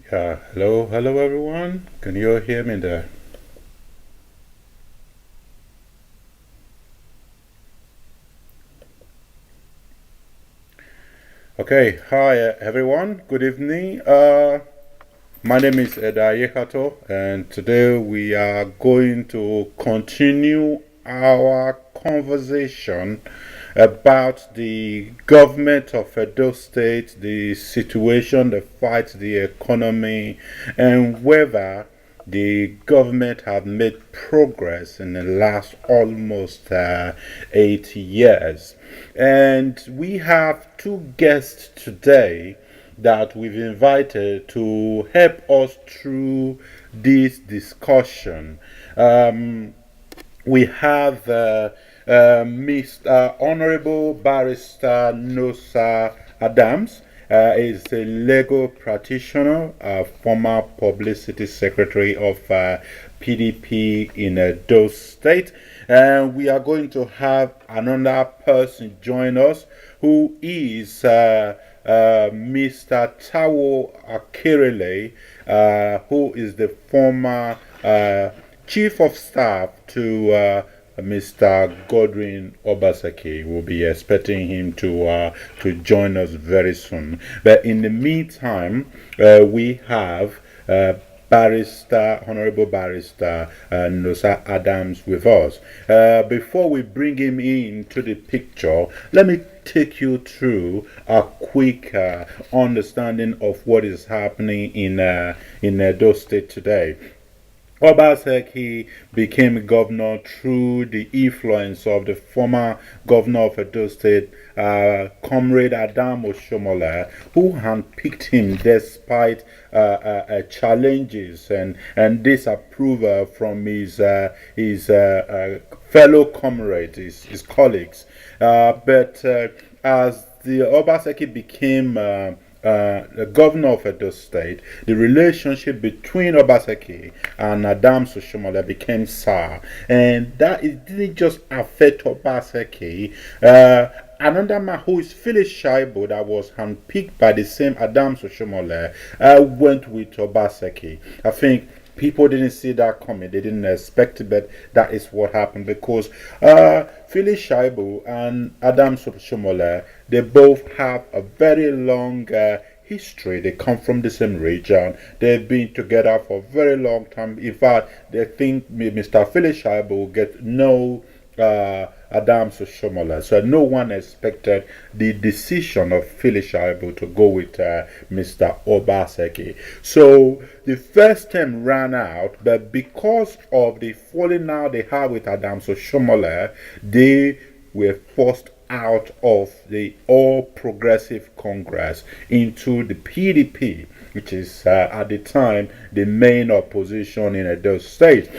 Hello everyone. Can you all hear me there? Okay, hi everyone. Good evening. My name is Eda Yekato, and today we are going to continue our conversation about the government of Edo State, the situation, the fight, the economy, and whether the government have made progress in the last almost 8 years. And we have two guests today that we've invited to help us through this discussion. Um, we have Mr. Honorable Barrister Nosa Adams. Is a legal practitioner, former publicity secretary of PDP in Edo State. And we are going to have another person join us who is Mr. Taiwo Akerele, who is the former chief of staff to Mr. Godwin Obaseki. We'll be expecting him to join us very soon. But in the meantime, we have Honorable Barrister Nosa Adams with us. Before we bring him into the picture, let me take you through a quick understanding of what is happening in Edo State today. Obaseki became governor through the influence of the former governor of Edo State, Comrade Adam Oshomola, who handpicked him despite challenges and disapproval from his fellow comrades, his colleagues. But as the Obaseki became the governor of Edo State, the relationship between Obaseki and Adams Oshomola became sour. And that it didn't just affect Obaseki. Another man who is Phyllis Shaibu, that was handpicked by the same Adams Oshomola, went with Obaseki. I think people didn't see that coming. They didn't expect it, but that is what happened because Phyllis Shaibu and Adam Shomola, they both have a very long history. They come from the same region. They've been together for a very long time. In fact, they think Mr. Phyllis Shaibu will get no Adam Shomola. So no one expected the decision of Phyllis Shaibu to go with Mr. Obaseki. So the first term ran out, but because of the falling out they had with Adam Shomola, they were forced out of the All Progressive Congress into the PDP, which is at the time the main opposition in Edo State.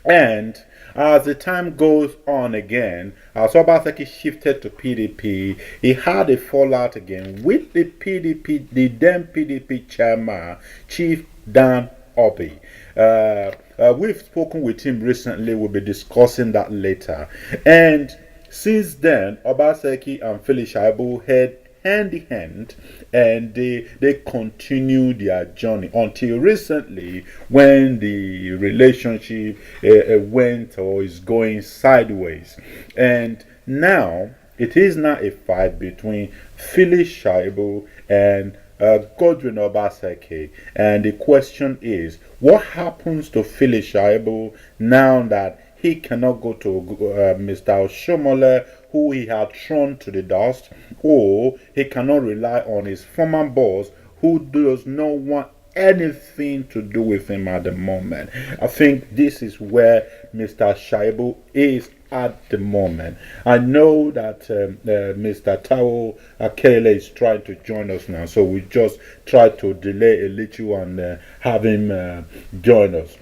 And as the time goes on again, as Obaseki shifted to PDP, he had a fallout again with the PDP, the then PDP chairman, Chief Dan Obi. We've spoken with him recently. We'll be discussing that later. And since then, Obaseki and Phyllis Shaibu had hand in hand and they continue their journey until recently when the relationship went or is going sideways. And now it is now a fight between Phyllis Shaibu and Godwin Obaseki. And the question is, what happens to Phyllis Shaibu now that he cannot go to Mr. Oshomola, who he had thrown to the dust, or he cannot rely on his former boss, who does not want anything to do with him at the moment. I think this is where Mr. Shaibu is at the moment. I know that Mr. Taiwo Akerele is trying to join us now, so we just try to delay a little and have him join us.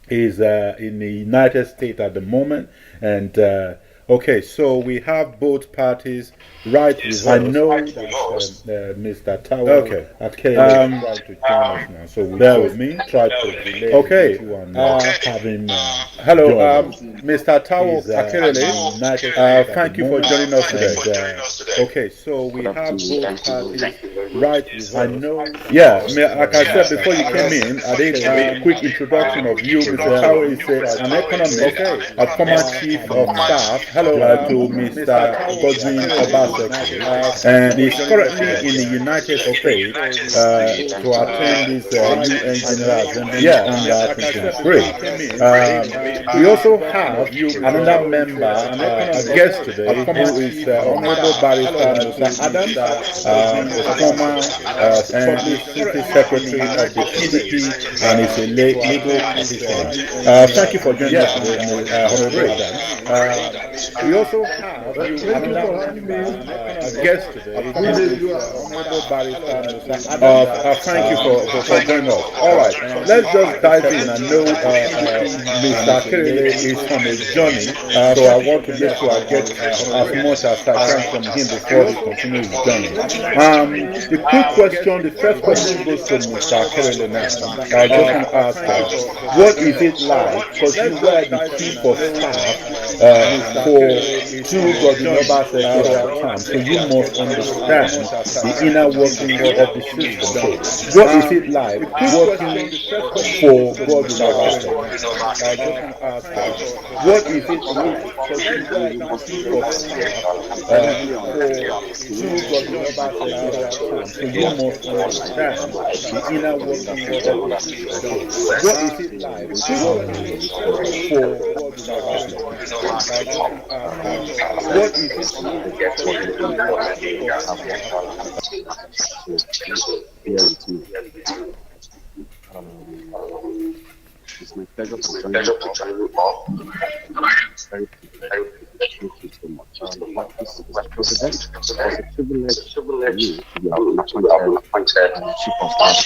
He's in the United States at the moment, and okay, so we have both parties right with us. I know that Mr. Taiwo Akerele is trying to join us now, so we bear with me. Try to delay. Okay, and have him. Hello, Mr. Taiwo Akerele. Thank you for joining us today. Okay, so we have both parties right I know. Yeah, like I said before you came in, I did a quick introduction of you. Mr. Taiwo is an economist, a former chief of staff to Mr. Godwin Obaseki, and he's currently in the United States to attend this UN General Assembly under 2023. We also have another member, a guest today, who is Honorable Barrister Mr. Adams, the former public secretary of the PDP, and is a legal practitioner. Thank you for joining us today, Honorable Adams. We also have another member, a guest today, who is Honorable Barrister Mr. Adams. Thank you for joining us. All right, let's just dive in. I know Mr. Akerele is on a journey, so I want to make sure I get as much as I can from him before he continues his journey. The quick question, the first question goes to Mr. Akerele now. I just want to ask, what is it like? Because you were the chief of staff for two Godwin Obaseki at the time, so you must understand the inner working of the system. So, what is it like working for Godwin Obaseki? What is it like? Because you were the chief of staff for two Godwin Obaseki at the time, so you must understand the inner working of the system. What is it like working for Godwin Obaseki? What is it it's my pleasure to join you all. Very thank you so much. This is President. It's a privilege for me to be appointed chief of staff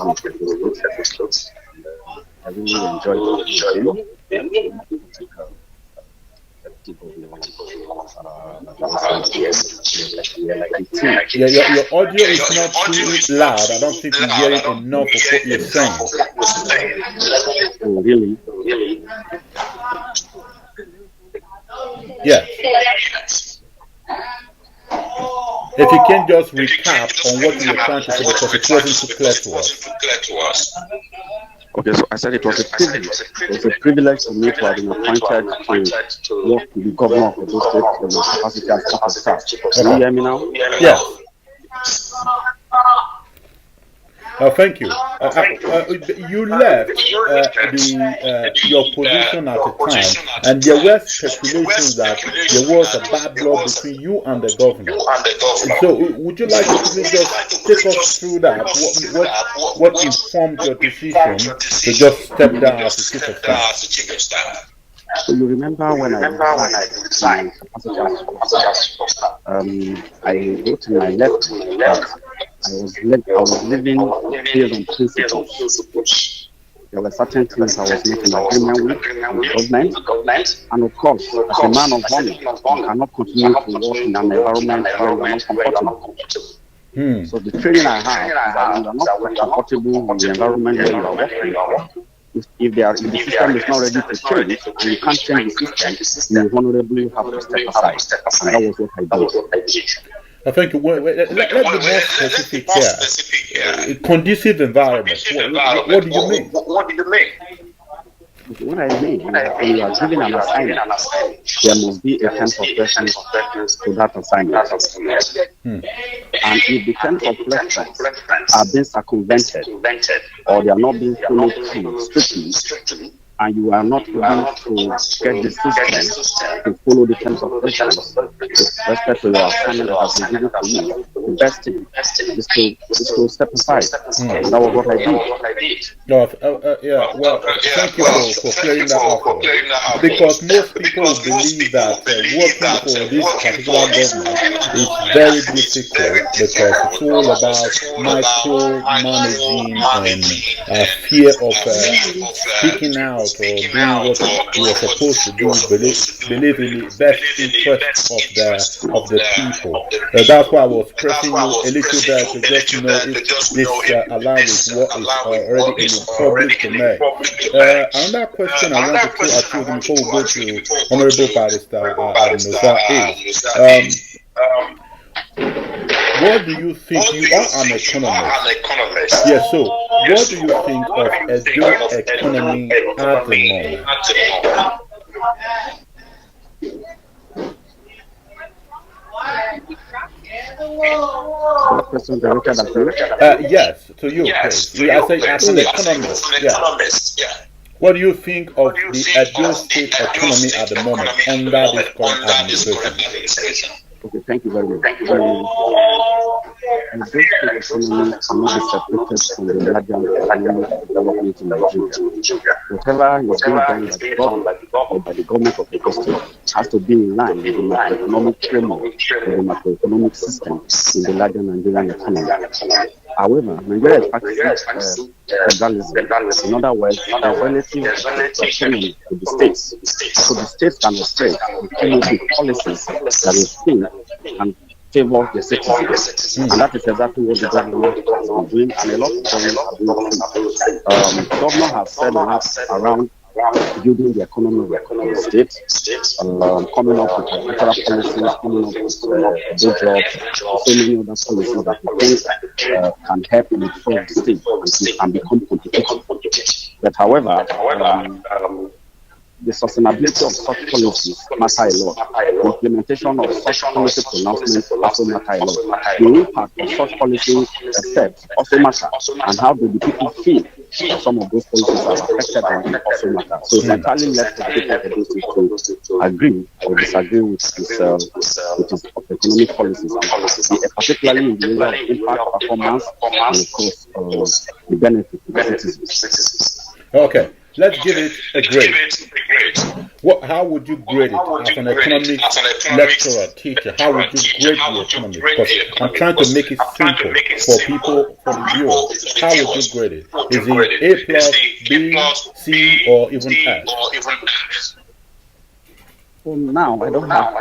of Edo State. I really enjoyed it. Yeah, your audio is not too loud. I don't think you're hearing enough of what you're saying. Oh, really? Yeah. If you can just recap on what you were trying to say, because it wasn't too clear to us. Okay, so I said it was a privilege. It was a privilege for me to have been appointed to work with the Governor of Edo State in the capacity as chief of staff. Can you hear me now? Yes. Thank you. You left your position at the time, and there were speculations that there was a bad blood between you and the governor. So, would you like to just take us through that? What informed your decision to just step down as the chief of staff? So you remember when I resigned capacity as chief of staff? I wrote in my letter that I was living based on principles. There were certain things I was making agreement with the government, and of course, as a man of honor, I cannot continue to work in an environment where you are not comfortable. So the training I have is that you are not comfortable in the environment where you are working. If the system is not ready to change, and you can't change the system, you honorably have to step aside. And that was what I did. I think let's be more specific here. Conducive environment. What do you mean? What I mean is that when you are given an assignment, there must be a terms of reference to that assignment. And if the terms of reference are being circumvented or they are not being followed through strictly, and you are not able to get the system to follow the terms of reference with respect to your assignment that has been given to you, the best thing is to step aside. That was what I did. Well, thank you for clearing that up. Because most people believe that working for this particular government is very difficult because it's all about micromanaging and fear of speaking out or doing what you are supposed to do, believe in the best interest of the people. That's why I was pressing you a little bit to just know if this aligns with what is already in the public domain. Another question I want to throw at you before we go to Honorable Barrister is what do you think? You are an economist. Yes, so what do you think of Edo economy at the moment? That question directed at you. Yes, to you, please. I say as an economist. Yeah. What do you think of the Edo State economy at the moment under this current administration? Okay, thank you very much. And this economy cannot be separated from the larger economic development in Nigeria. Whatever is being done by the government or by the government of Edo State has to be in line with the macroeconomic framework or the macroeconomic system in the larger Nigerian economy. However, Nigeria is practicing federalism. In other words, there's relative autonomy to the states. So the states can operate with cumulative policies that they think can favor the citizens. And that is exactly what the government has been doing, and a lot of governments are doing. The governor has said a lot around building the economy of the state, coming up with cultural policies, coming up with good jobs, so many other policies that we think can help improve the state and become competitive. But however, the sustainability of such policies matter a lot. The implementation of such policy pronouncements also matter a lot. The impact of such policy steps also matter, and how do the people feel some of those policies are affected them also matter. So it's entirely left to the people to agree or disagree with his economic policies, particularly in the area of impact, performance, and of course the benefit to the citizens. Okay. Let's give it a grade. How would you grade it as an economics lecturer, teacher? How would you grade the economy? Because I'm trying to make it simple for people, for the viewers. How would you grade it? Is it A plus, B, C, or even S? Well, now I don't have.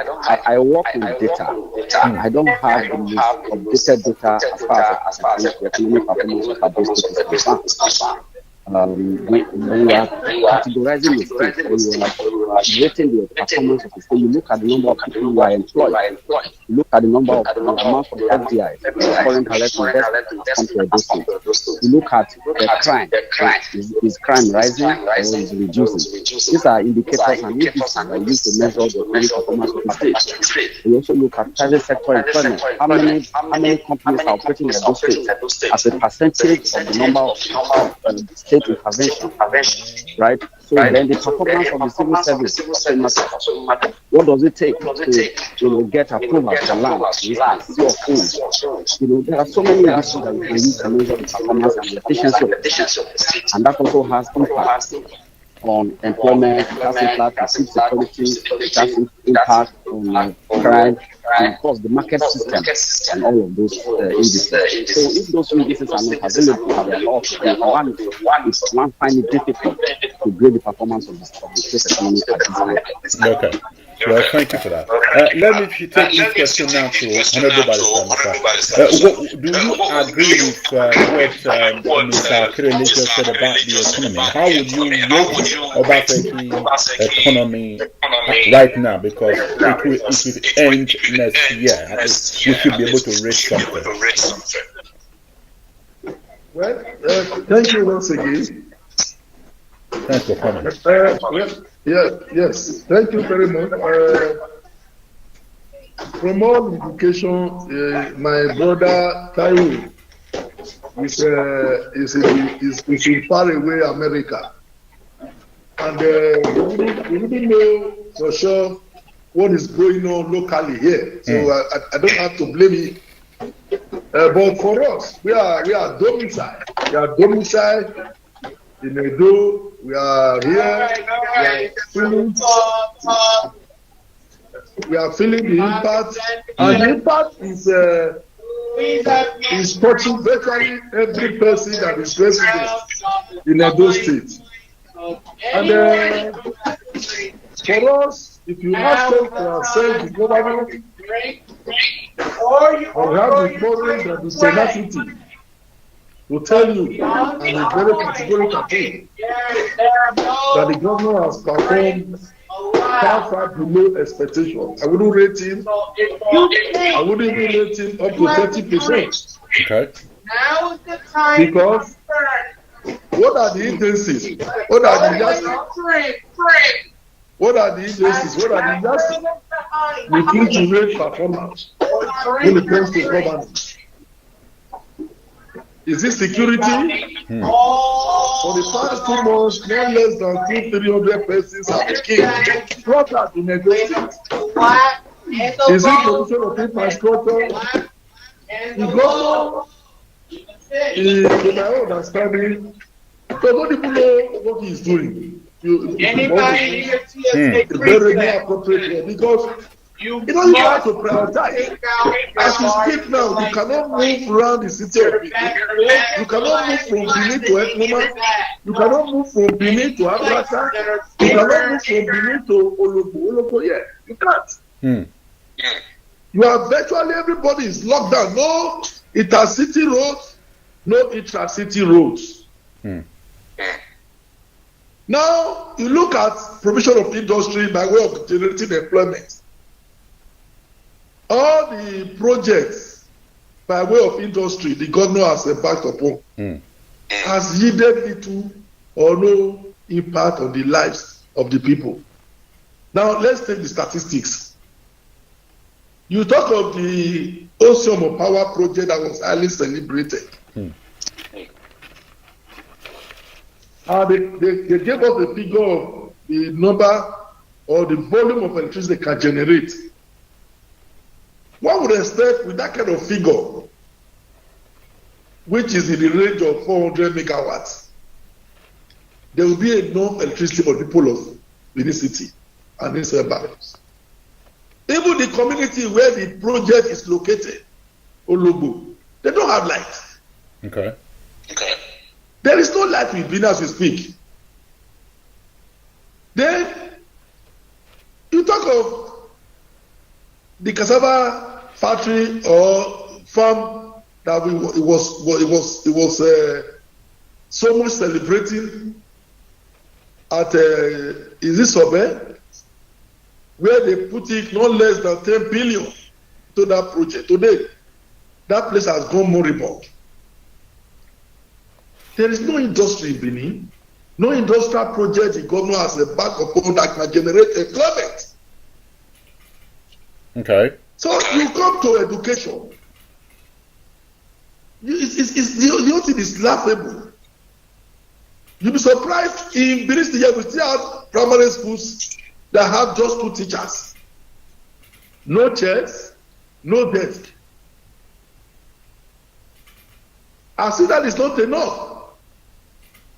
I work with data. I don't have the most updated data as far as the economic performance of those states is concerned. When you are categorizing the state, when you are rating the performance of the state, you look at the number of people who are employed, you look at the number of the amount of FDI, foreign direct investment come to Edo State. You look at the crime. Is crime rising or is it reducing? These are indicators and indices that are used to measure the economic performance of the state. We also look at private sector employment. How many companies are operating in Edo State as a percentage of the number of state intervention, right? So then the performance of the civil service also matters. What does it take to get approval for land? There are so many issues that we can use to measure the performance and the efficiency of the state. And that also has impact on employment, it has impact on food security, it has impact on crime, and of course the market system and all of those indices. So if those indices are not available, they are not one find it difficult to grade the performance of the state economy at this time. Okay. Well, thank you for that. Let me take this question now to Honorable Barrister. Do you agree with what Mr. Akerele just said about the economy? How would you rate Obaseki economy right now? Because it will end next year. At least we should be able to rate something. Well, thank you once again. Thanks for coming. Yes, thank you very much. From all indication, my brother Taiwo is in far away America, and we didn't know for sure what is going on locally here. So I don't have to blame him. But for us, we are domiciled. We are domiciled in Edo. We are here. We are feeling the impact, and the impact is touching virtually every person that is resident in Edo State. And for us, if you ask us to ourselves, the government, or have the courage and the tenacity to tell you, and it's very categorical thing, that the governor has performed far below expectation. I wouldn't rate him. I wouldn't even rate him up to 30%. Okay. Now is the time. Because what are the agencies? What are the agencies? What are the agencies? What are the agencies? We need to rate performance when it comes to governance. Is it security? For the past 2 months, no less than 300 persons have been killed. What are the negotiations? Is it provision of infrastructure? The governor is, in my understanding, does not even know what he is doing. Anybody here It's very appropriate because you don't have to prioritize. As you speak now, you cannot move around the city of Benin. You cannot move from Benin to Ekuma. You cannot move from Benin to Abrasa. You cannot move from Benin to Ologbo. Yeah, you can't. You are virtually everybody is locked down. No intercity roads, no intra-city roads. Now you look at provision of industry by way of generating employment. All the projects by way of industry the governor has embarked upon has yielded little or no impact on the lives of the people. Now let's take the statistics. You talk of the Ocean Power project that was highly celebrated. They gave us the figure of the number or the volume of electricity they can generate. One would expect with that kind of figure, which is in the range of 400 megawatts, there will be enough electricity for the people of Benin City and its suburbs. Even the community where the project is located, Ologbo, they don't have light. Okay. There is no light in Benin as we speak. Then you talk of the cassava factory or farm that it was so much celebrating at is this Sobe, where they put it no less than 10 billion to that project. Today, that place has gone moribund. There is no industry in Benin, no industrial project the governor has a back upon that can generate employment. Okay. So you come to education. The whole thing is laughable. You'll be surprised in Benin State we still have primary schools that have just 2 teachers. No chairs, no desk. As if that is not enough.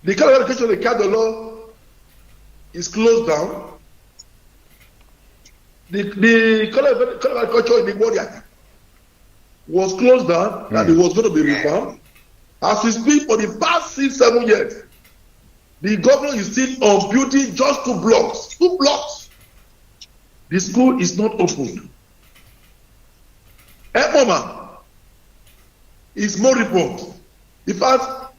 The kind of education the Cadre law is closed down. The College of Agriculture in the Warrior was closed down and it was going to be reformed. As we speak, for the past 6-7 years, the governor is still on building just 2 blocks. 2 blocks. The school is not opened. Ekpoma is moribund. In fact,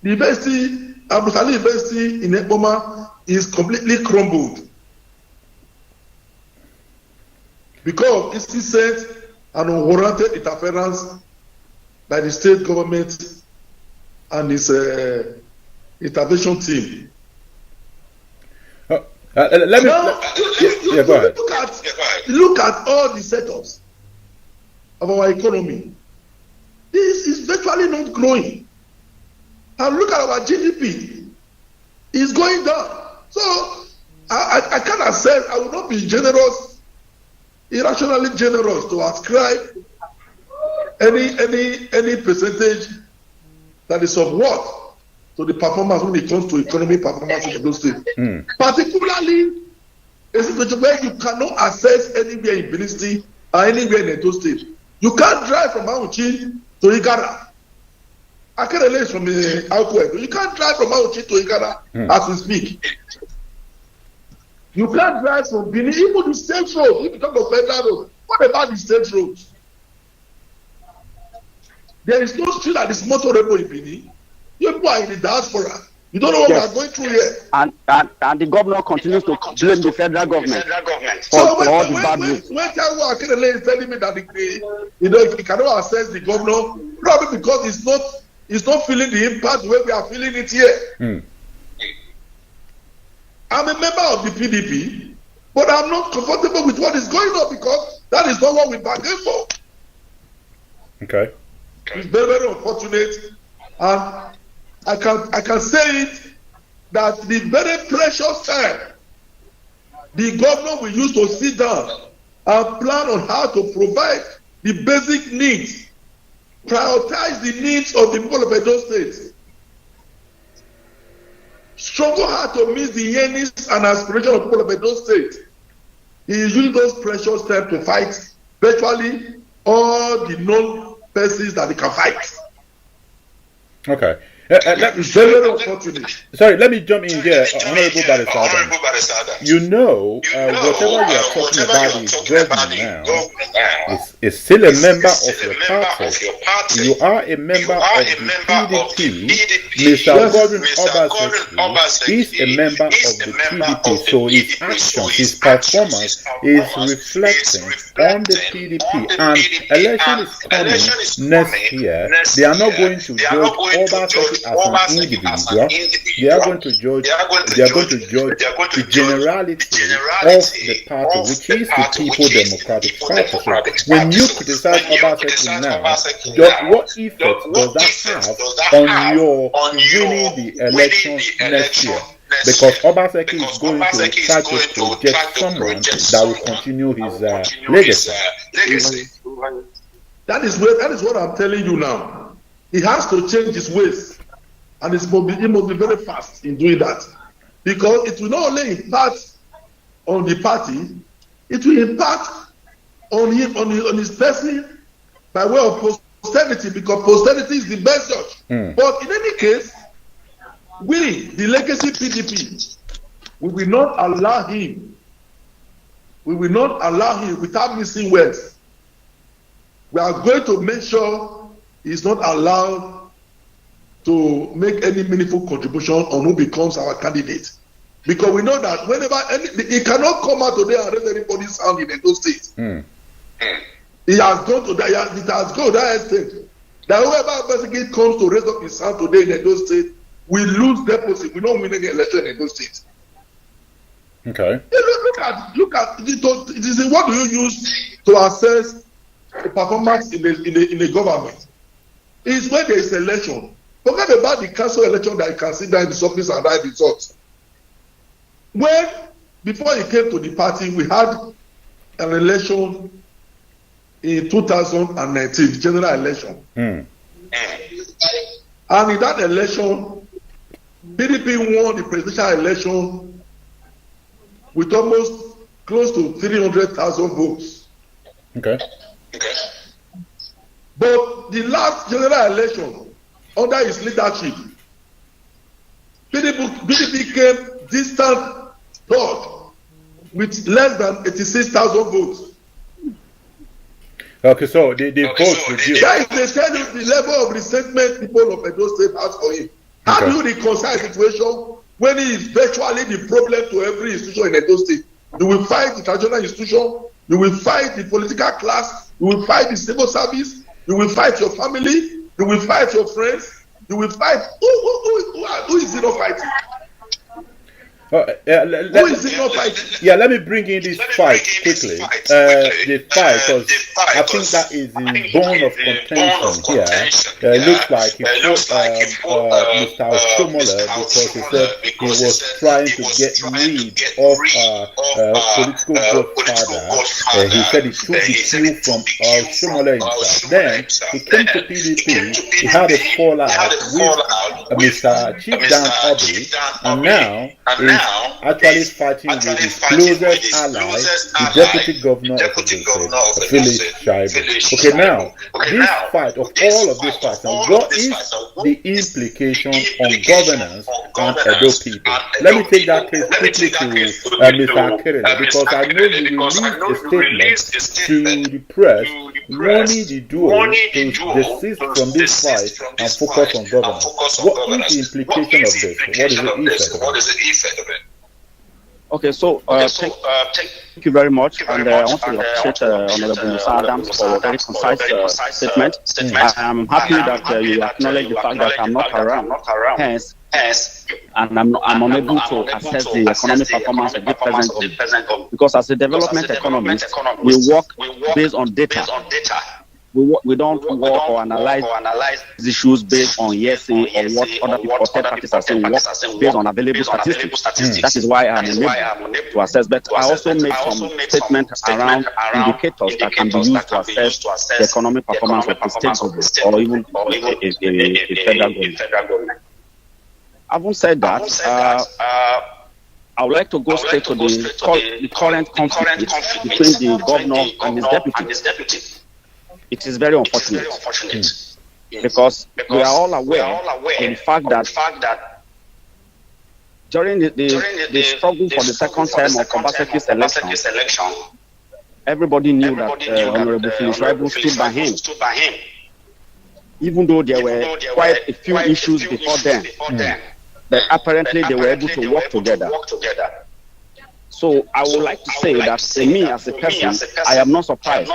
the university, Abusali University in Ekpoma is completely crumbled. Because it's said an unwarranted interference by the state government and its intervention team. Let me. Go ahead. Look at all the setups of our economy. This is virtually not growing. And look at our GDP. It's going down. So I cannot say I will not be generous. Irrationally generous to ascribe any percentage that is of what to the performance when it comes to economic performance in those states. Particularly a situation where you cannot access anywhere in Benin State or anywhere in Edo State. You can't drive from Auchi to Igara. Akerele is from Alco. You can't drive from Auchi to Igara as we speak. You can't drive from Benin, even the state road. If you talk of federal road, what about the state roads? There is no street that is motorable in Benin. People are in the diaspora. You don't know what Yes. we are going through here. And the governor continues to blame the federal government So for all the when bad news. Taiwo Akerele is telling me that he cannot assess the governor, probably because he's not feeling the impact the way we are feeling it here. I'm a member of the PDP, but I'm not comfortable with what is going on because that is not what we bargained for. Okay. It's very, very unfortunate, and I can say it that the very precious time the governor will use to sit down and plan on how to provide the basic needs, prioritize the needs of the people of Edo State, struggle hard to meet the yearnings and aspirations of people of Edo State. He is using those precious time to fight virtually all the known persons that he can fight. Okay. It's very, very unfortunate. Sorry, let me jump in here, Honorable Barrister. You know, whatever you are talking about is government now is still a member of your party. You are a member of the PDP. Mr. Godwin Obaseki is a member of the PDP, so his actions, his performance is reflecting on the PDP. And election is coming next year. They are not going to judge Obaseki as an individual. They are going to judge the generality of the party, which is the People Democratic Party. So when you criticize Obaseki now, what effect does that have on your winning the election next year? Because Obaseki is going to try to project someone that will continue his legacy. That is what I'm telling you now. He has to change his ways, and he must be very fast in doing that, because it will not only impact on the party, it will impact on him, on his person, by way of posterity, because posterity is the best judge. But in any case, we, the legacy PDP, we will not allow him without missing words. We are going to make sure he's not allowed to make any meaningful contribution on who becomes our candidate. Because we know that whenever he cannot come out today and raise anybody's hand in Edo State. It has gone to that extent that whoever basically comes to raise up his hand today in Edo State will lose deposit. We don't win any election in Edo State. Okay. Look at it is what do you use to assess the performance in the government? It's when there is election. Forget about the council election that you can sit down in the office and write results. When before he came to the party, we had an election in 2019, general election. And in that election, PDP won the presidential election with almost close to 300,000 votes. Okay. But the last general election, under his leadership, PDP came distant third with less than 86,000 votes. Okay, so the votes reduced. That is, they tell you the level of resentment people of Edo State has for him. How do you reconcile a situation when he is virtually the problem to every institution in Edo State? You will fight the traditional institution, you will fight the political class, you will fight the civil service, you will fight your family, you will fight your friends, you will fight. Who is he not fighting? Who is he not fighting? Yeah, let me bring in this fight quickly. The fight, because I think that is the bone of contention here. It looks like he fought Mr. Oshomola because he said he was trying to get rid of political godfather. He said he took the cue from Oshomola himself. Then he came to PDP. He had a fallout with Mr. Chief Dan Obi, and now he's actually fighting with his closest ally, the Deputy Governor of Edo State, Shaibu. Okay, now, this fight, of all of these fights, and what is the implication on governance and Edo people? Let me take that case quickly to Mr. Akerele, because I know you released a statement to the press warning the duo to desist from this fight and focus on governance. what is the implication of this? What is the effect of it? Okay, so thank you very much, and I want to appreciate Honorable Musa Adams for a very concise statement. I'm happy that you acknowledge the fact that I'm not around, hence, and I'm unable to assess the economic performance of the present government, because as a development economist, we work based on data. We don't work or analyze issues based on hearsay or what other people or third parties are saying. We work based on available statistics. That is why I'm unable to assess. But I also make some statements around indicators that can be used to assess the economic performance of the state government or even a federal government. Having said that, I would like to go straight to the current conflict between the governor and his deputy. It is very unfortunate because we are all aware of the fact that during the struggle for the second term of Obaseki's election, everybody knew that Honorable Shaibu stood by him, even though there were quite a few issues before then. But apparently they were able to work together. So I would like to say that to me as a person, I am not surprised.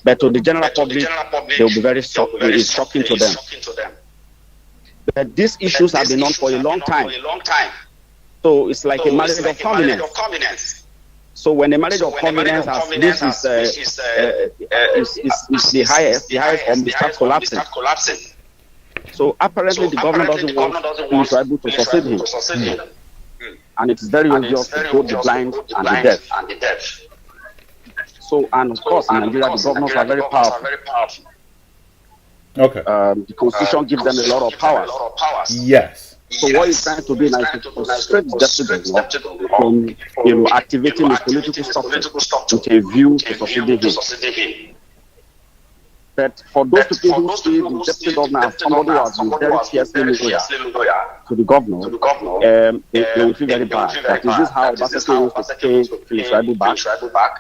But to the general public, they will be very shocked. It is shocking to them. But these issues have been on for a long time. So it's like a marriage of convenience. So when a marriage of convenience has this is the highest form, it starts collapsing. So apparently the governor doesn't want Shaibu to succeed him. And it is very obvious to both the blind and the deaf. So, and of course, in Nigeria, the governors are very powerful. Okay. The constitution gives them a lot of power. Yes. So what he's trying to do now is to frustrate the deputy from activating his political structure with a view to succeeding him. But for those people who see the deputy governor as somebody who has been very fiercely loyal to the governor, they will feel very bad. That is this how Obaseki wants to pay Shaibu back?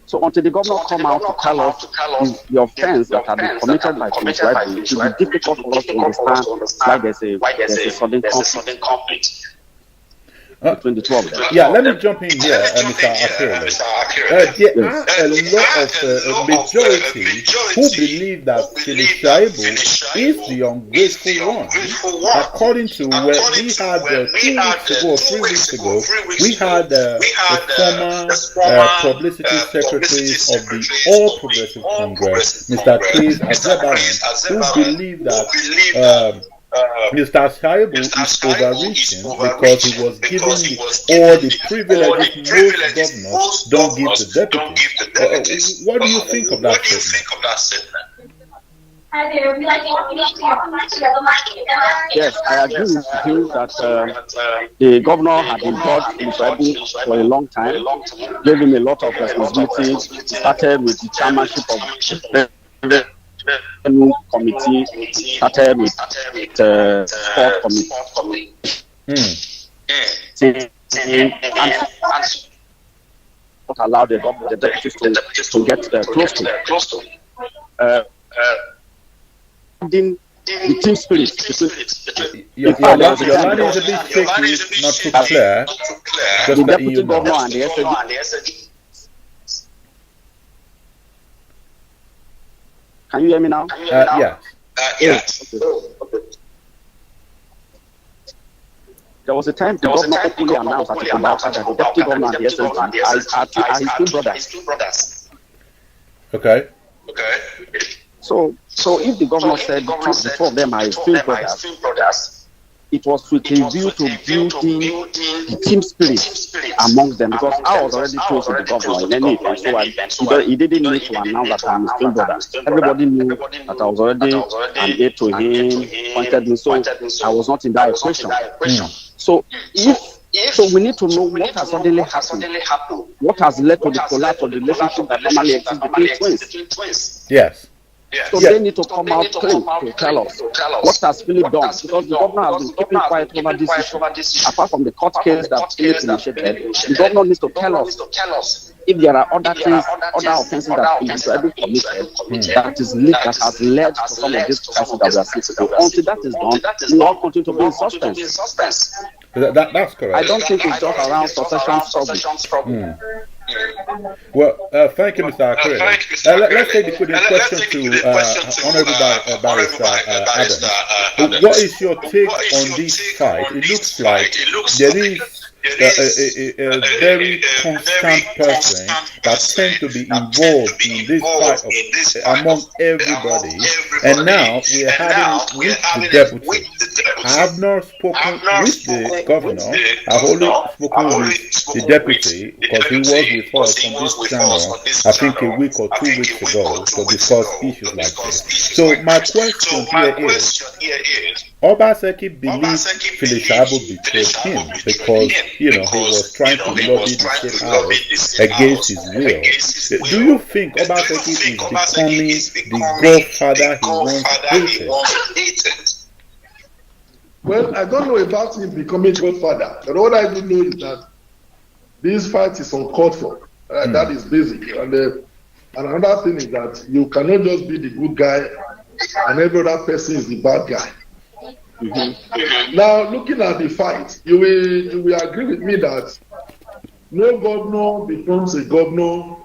So until the governor come out to tell us the offense that had been committed by Shaibu, it will be difficult for us to understand why there's a sudden conflict between the two of them. Yeah, let me jump in here, Mr. Akerele. There are a lot of majority who believe that Shaibu is the ungrateful one. According to where we had 2 weeks ago or 3 weeks ago, we had the former publicity secretary of the All Progressive Congress, Mr. Chris Azebaran, who believed that Mr. Shaibu is overreaching because he was giving all the privileges most governors don't give to deputies. What do you think of that statement? Yes, I agree with you that the governor had been involved in Shaibu for a long time, gave him a lot of responsibility, started with the chairmanship of the committee, started with sport committee, and not allowed the deputies to get close to. The team spirit. Your line is a bit shaky, not too clear. The deputy governor and the SAG. Can you hear me now? Yeah. Okay. There was a time the governor openly announced that the deputy governor and the SAG are his two brothers. Okay. So if the governor said the two of them are his twin brothers, it was with a view to building the team spirit amongst them, because I was already close to the governor in any event, so he didn't need to announce that I'm his twin brother. Everybody knew that I was already an aide to him, pointed me, so I was not in that equation. So we need to know what has suddenly happened. What has led to the collapse of the relationship that normally exists between twins? Yes. So they need to come out clean to tell us what has Philip done, because the governor has been keeping quiet over this issue. Apart from the court case that Philip initiated, the governor needs to tell us if there are other things, other offenses that Shaibu committed that is leaked, that has led to some of these crises that we are seeing. So until that is done, we all continue to be in suspense. That's correct. I don't think it's just around succession struggle. Well, thank you, Mr. Akerele. Let's take the question to Honorable Barrister Adam. What is your take on this fight? It looks like there is a very constant person that tends to be involved in this fight among everybody, and now we are having it with the deputy. I have not spoken with the governor. I've only spoken with the deputy because he was with us on this channel, I think a week or 2 weeks ago, to discuss issues like this. So my question here is, Obaseki believes Philip Shaibu betrayed him because, he was trying to lobby the state house against his will. Do you think Obaseki is becoming the godfather he once hated? Well, I don't know about him becoming godfather, but all I do know is that this fight is uncalled for. That is basic. And another thing is that you cannot just be the good guy and every other person is the bad guy. Now, looking at the fight, you will agree with me that no governor becomes a governor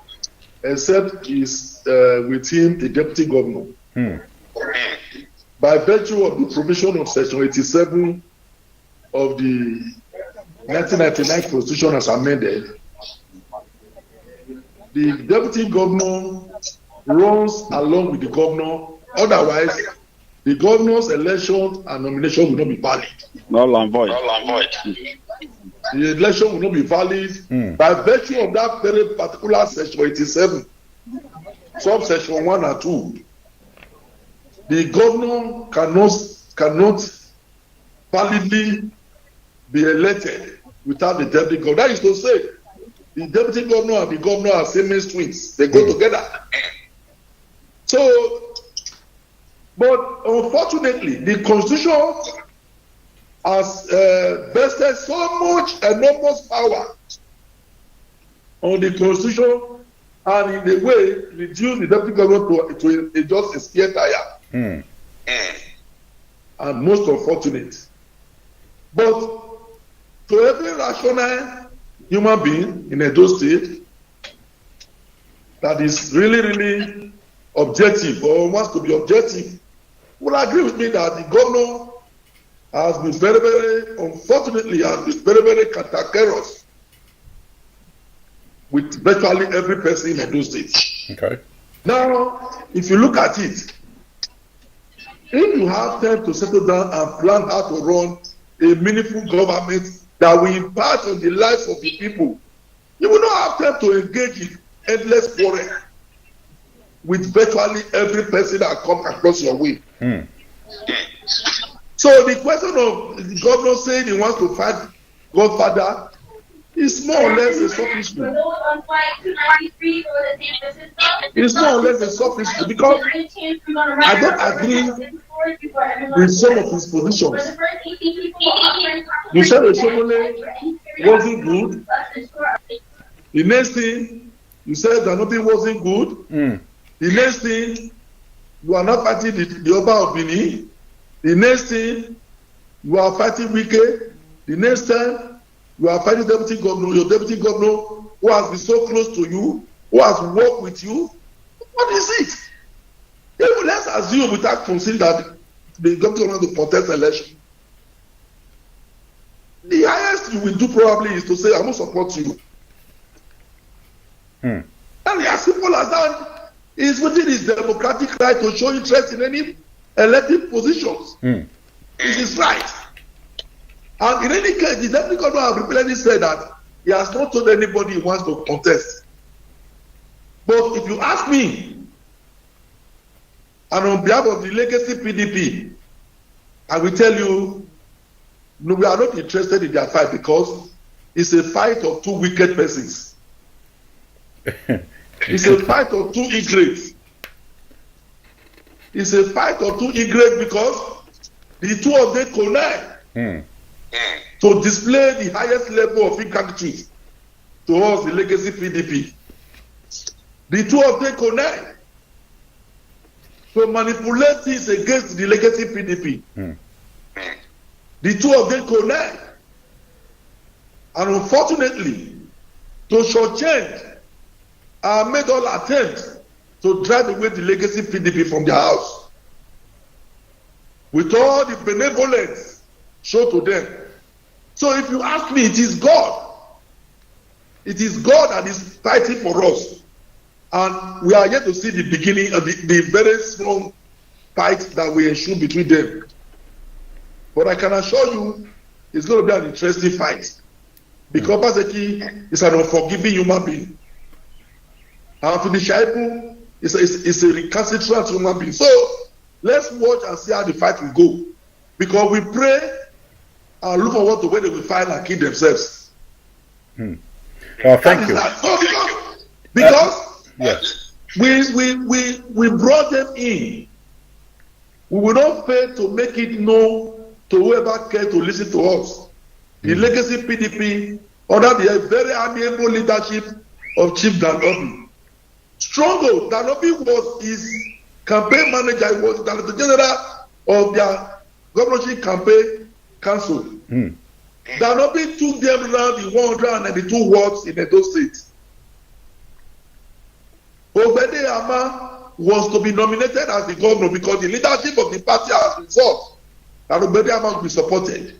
except is with him a deputy governor. By virtue of the provision of Section 87 of the 1999 Constitution as amended, the deputy governor runs along with the governor. Otherwise, the governor's election and nomination will not be valid. Null and void. The election will not be valid by virtue of that very particular Section 87, subsection 1 and 2. The governor cannot validly be elected without the deputy governor. That is to say, the deputy governor and the governor are Siamese twins. They go together. So, but unfortunately, the Constitution has vested so much enormous power on the Constitution and in a way reduce the deputy governor to just a spare tire. And most unfortunate. But to every rational human being in Edo State that is really objective or wants to be objective will agree with me that the governor has been very cantankerous with virtually every person in Edo State. Okay. Now, if you look at it, if you have time to settle down and plan how to run a meaningful government that will impact on the lives of the people, you will not have time to engage in endless quarrel with virtually every person that comes across your way. So the question of the governor saying he wants to fight Godfather is more or less a sophistry. It's more or less a sophistry because I don't agree with some of his positions. You said Oshomole wasn't good. The next thing, you said that nothing wasn't good. The next thing, you are not fighting the Oba of Benin. The next thing, you are fighting Wike. The next time, you are fighting deputy governor, your deputy governor who has been so close to you, who has worked with you. What is it? Even let's assume without considering that the governor will contest election. The highest you will do probably is to say, I will support you. And as simple as that, is within his democratic right to show interest in any elected positions. It is right. And in any case, the deputy governor has repeatedly said that he has not told anybody he wants to contest. But if you ask me, and on behalf of the legacy PDP, I will tell you, no, we are not interested in their fight because it's a fight of two wicked persons. It's a fight of two ingrates. is a fight of two egrets because the two of them connive to display the highest level of ingratitude towards the legacy PDP. The two of them connive to manipulate things against the legacy PDP. The two of them connive, and unfortunately, to shortchange and made all attempts to drive away the legacy PDP from their house. With all the benevolence shown to them. So if you ask me, it is God. It is God that is fighting for us. And we are yet to see the beginning of the very strong fight that will ensue between them. But I can assure you, it's going to be an interesting fight. Because Obaseki is an unforgiving human being. And to the Shaibu, is a recalcitrant human being. So let's watch and see how the fight will go. Because we pray and look forward to when they will fight and kill themselves. Thank you. So because Yes. we brought them in. We will not fail to make it known to whoever cares to listen to us. The legacy PDP under the very amiable leadership of Chief Danobi. Stronghold, Danobi was his campaign manager, he was the Director General of their governorship campaign council. Danobi took them around the 192 wards in Edo State. Obede Ama was to be nominated as the governor because the leadership of the party has resolved that Obede Ama will be supported.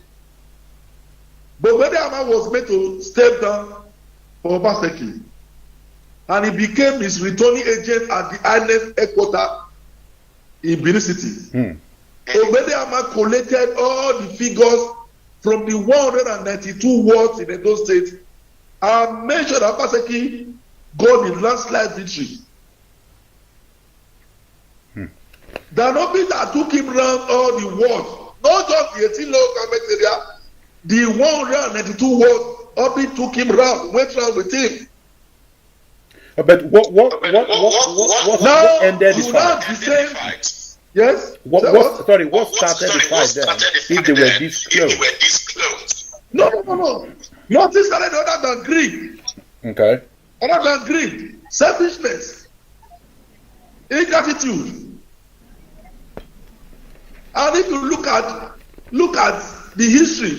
But Obede Ama was made to step down for Obaseki. And he became his returning agent at the INEC headquarters in Benin City. Obede Ama collected all the figures from the 192 wards in Edo State and made sure that Obaseki got the landslide victory. Danobi that took him around all the wards, not just the 18 local government area, the 192 wards, Obi took him around, went around with him. But what ended the fight? Yes? What started the fight then? If they were this close? No. Nothing started other than greed. Okay. Other than greed, selfishness, ingratitude. And if you look at the history,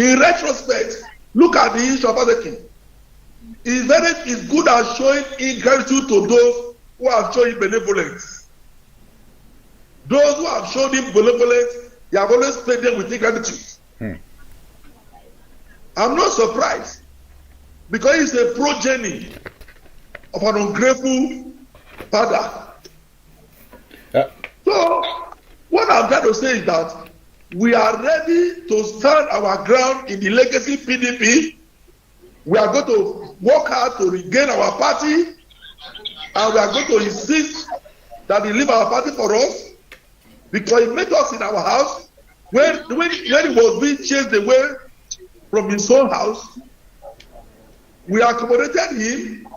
in retrospect, look at the history of Obaseki. It's good at showing ingratitude to those who have shown him benevolence. Those who have shown him benevolence, he have always paid them with ingratitude. I'm not surprised because he's a progeny of an ungrateful father. So, what I'm trying to say is that we are ready to stand our ground in the legacy PDP. We are going to work hard to regain our party, and we are going to insist that they leave our party for us because he met us in our house when he was being chased away from his own house. We accommodated him.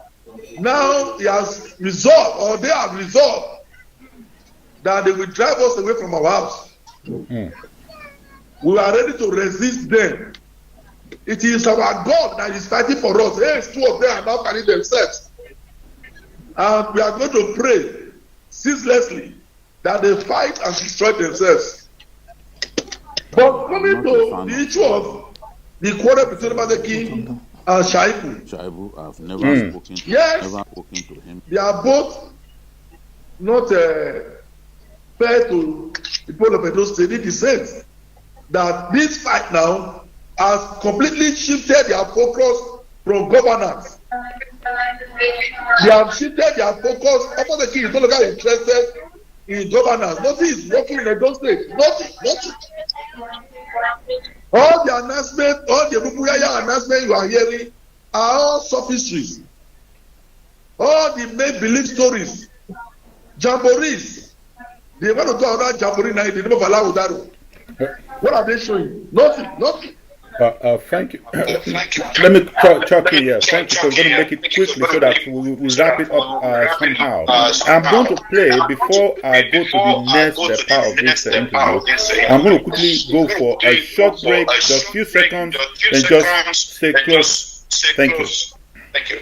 Now he has resolved, or they have resolved, that they will drive us away from our house. We are ready to resist them. It is our God that is fighting for us. Yes, two of them are now carrying themselves. And we are going to pray ceaselessly that they fight and destroy themselves. But coming to the issue of the quarrel between Obaseki and Shaibu, I've never spoken to him. They are both not fair to the people of Edo State in the sense that this fight now has completely shifted their focus from governance. They have shifted their focus. Obaseki is no longer interested in governance. Nothing is working in Edo State. Nothing. All the announcements, all the Bubuyaya announcements you are hearing are all sophistries. All the make-believe stories, jamborees. They want to do another jamboree now in the name of Allah Udaro. What are they showing? Nothing. Thank you. Let me talk here. Thank you. So I'm going to make it quickly so that we wrap it up somehow. I'm going to play before I go to the next part of this interview. I'm going to quickly go for a short break, just a few seconds, and just stay close. Thank you. Thank you.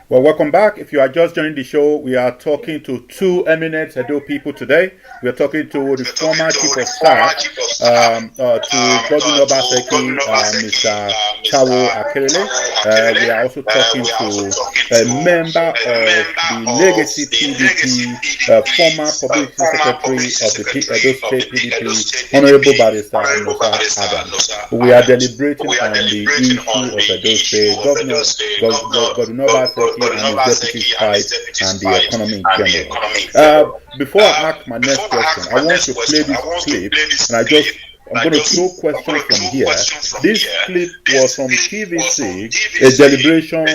Well, welcome back. If you are just joining the show, we are talking to two eminent Edo people today. We are talking to the former chief of staff to Governor Obaseki, Mr. Taiwo Akerele. We are also talking to a member of the legacy PDP, former public secretary of the Edo State PDP, Honorable Barrister Musa Adam. We are deliberating on the issue of Edo State, Governor Obaseki, and his deputy's fight and the economy in general. Before I ask my next question, I want to play this clip, and I'm going to throw questions from here. This clip was from TVC, a deliberation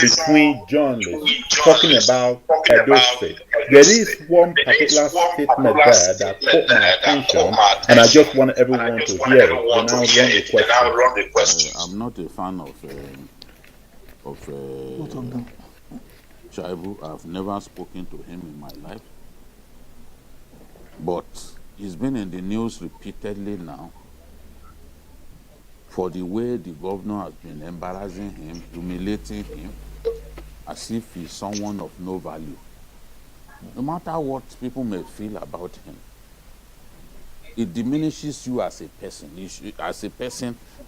between journalists talking about Edo State. There is one particular statement there that caught my attention, and I just want everyone to hear it. Then I'll run the question. I'm not a fan of Shaibu. I've never spoken to him in my life, but he's been in the news repeatedly now for the way the governor has been embarrassing him, humiliating him, as if he's someone of no value. No matter what people may feel about him, it diminishes you as a person.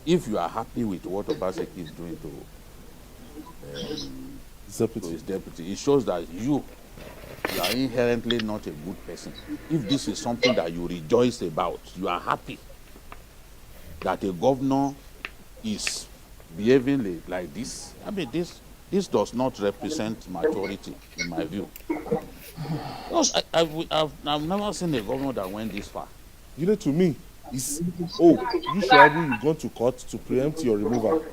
If you are happy with what Obaseki is doing to his deputy, it shows that you are inherently not a good person. If this is something that you rejoice about, you are happy that a governor is behaving like this. I mean, this does not represent maturity, in my view. Because I've never seen a governor that went this far. You know, to me, it's, you Shaibu, you've gone to court to preempt your removal.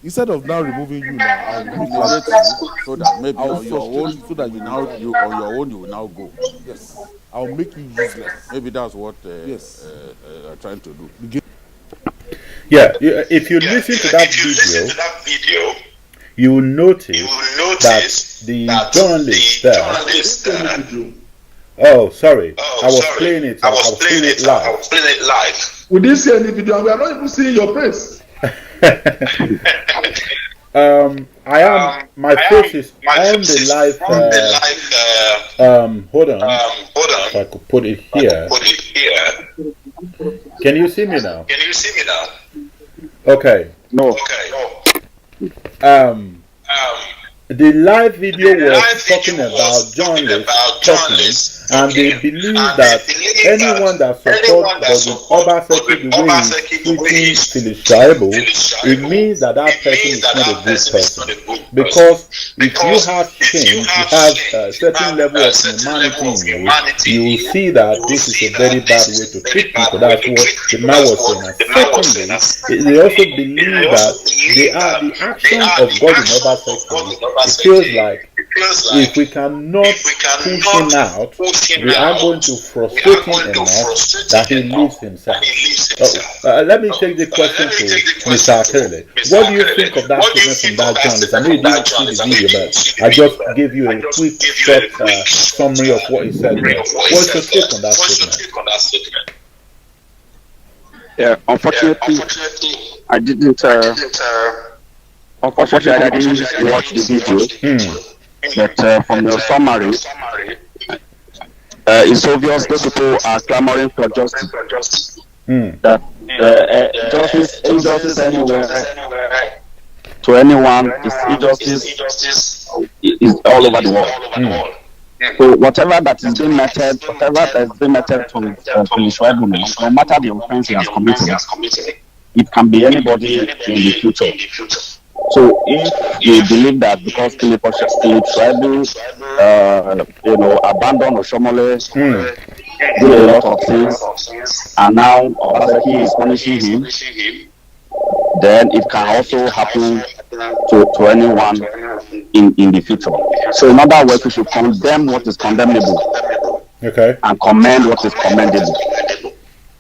Instead of now removing you now, I'll humiliate you so that maybe on your own, so that you will now go. Yes, I'll make you useless. Maybe that's what are trying to do. Yeah, if you listen to that video, you will notice that the journalist there. Oh, sorry. I was playing it. I was playing it live. We didn't see any video. We are not even seeing your face. I am. My face is on the live. Hold on. If I could put it here. Can you see me now? Okay. No. The live video was talking about journalists talking, and they believe that anyone that supports Governor Obaseki the way he's treating Shaibu, it means that person is not a good person. Because if you have change, you have a certain level of humanity in you will see that this is a very bad way to treat people. That's what the man was saying. And secondly, they also believe that the action of Godwin Obaseki, it feels like if we cannot push him out, we are going to frustrate him enough that he leaves himself. Let me take the question to Mr. Akerele. What do you think of that statement from that journalist? I know you didn't see the video, but I just gave you a quick short summary of what he said there. What's your take on that statement? Yeah, unfortunately, I didn't. Unfortunately, I didn't watch the video. But from your summary, it's obvious those people are clamoring for justice. That injustice anywhere to anyone is injustice is all over the world. So whatever that is being meted, to Shaibu, no matter the offense he has committed, it can be anybody in the future. So if you believe that because Philip Shaibu, abandoned Oshomole, did a lot of things, and now Obaseki is punishing him, then it can also happen to anyone in the future. So in other words, we should condemn what is condemnable, Okay. and commend what is commendable.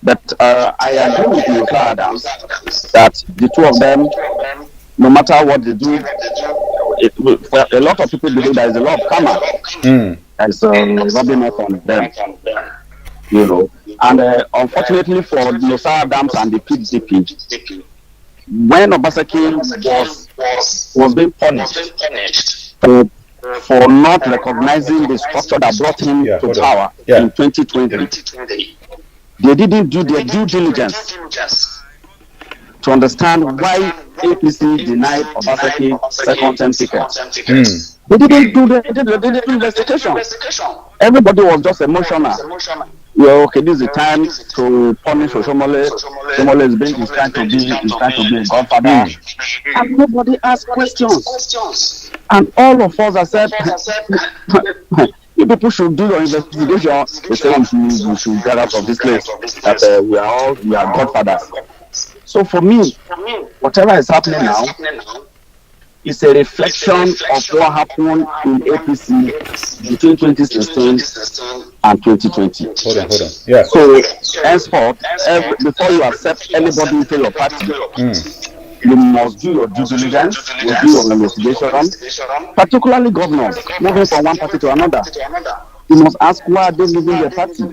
But I agree with Mr. Adams that the two of them, no matter what they do, a lot of people believe there is a lot of karma. And so rubbing off on them, And unfortunately for Mr. Adams and the PDP, when Obaseki was being punished for not recognizing the structure that brought him to power in 2020, they didn't do their due diligence to understand why APC denied Obaseki second term ticket. They didn't do investigation. Everybody was just emotional. Okay, this is the time to punish Oshomole. Oshomole is trying to be a godfather. And nobody asked questions. And all of us have said, you people should do your investigation. They say we should get out of this place. That we are godfathers. So for me, whatever is happening now is a reflection of what happened in APC between 2016 and 2020. Hold on. Yeah. So henceforth, before you accept anybody into your party, you must do your due diligence, you do your investigation, particularly governors moving from one party to another. You must ask why are they leaving their party.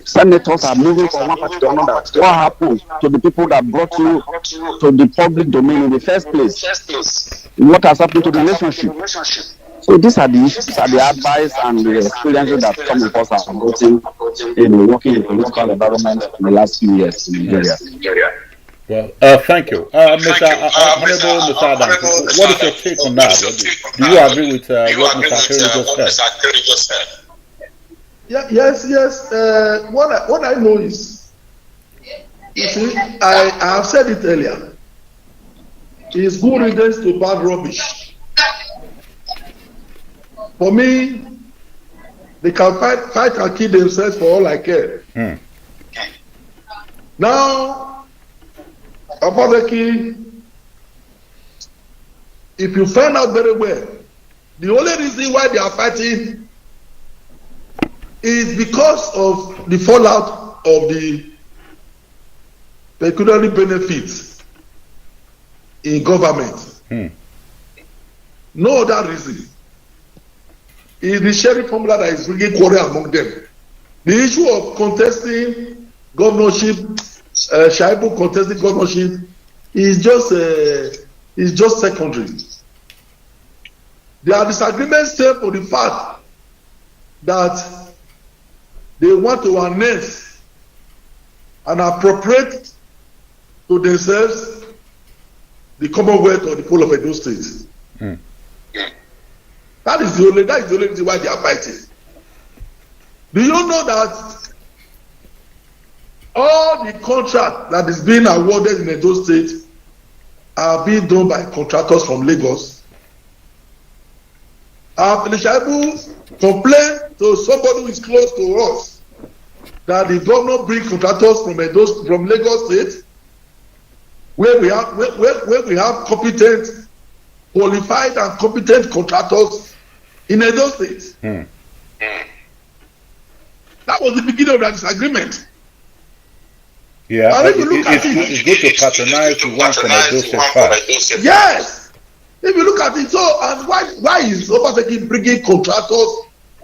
Senators are moving from one party to another. What happened to the people that brought you to the public domain in the first place? What has happened to the relationship? So these are the issues, these are the advice and the experiences that some of us have gotten in working in the political environment in the last few years in Nigeria. Well, thank you. Mr. Honorable Mr. Adams, what is your take on that? Do you agree with what Mr. Akerele just said? Yes. What I know is, you see, I have said it earlier. It's good riddance to bad rubbish. For me, they can fight and kill themselves for all I care. Now, Obaseki, if you find out very well, the only reason why they are fighting is because of the fallout of the pecuniary benefits in government. No other reason. It is the sharing formula that is bringing quarrel among them. The issue of contesting governorship, Shaibu contesting governorship, is just secondary. Their disagreements stem for the fact that they want to annex and appropriate to themselves the Commonwealth or the whole of Edo State. That is the only reason why they are fighting. Do you know that all the contract that is being awarded in Edo State are being done by contractors from Lagos? Shaibu complained to somebody who is close to us that the governor bring contractors from Lagos State, where we have competent, qualified and competent contractors in Edo State. That was the beginning of that disagreement. Yeah, it's good to patronize the one from Edo State. Yes, if you look at it, so and why is Obaseki bringing contractors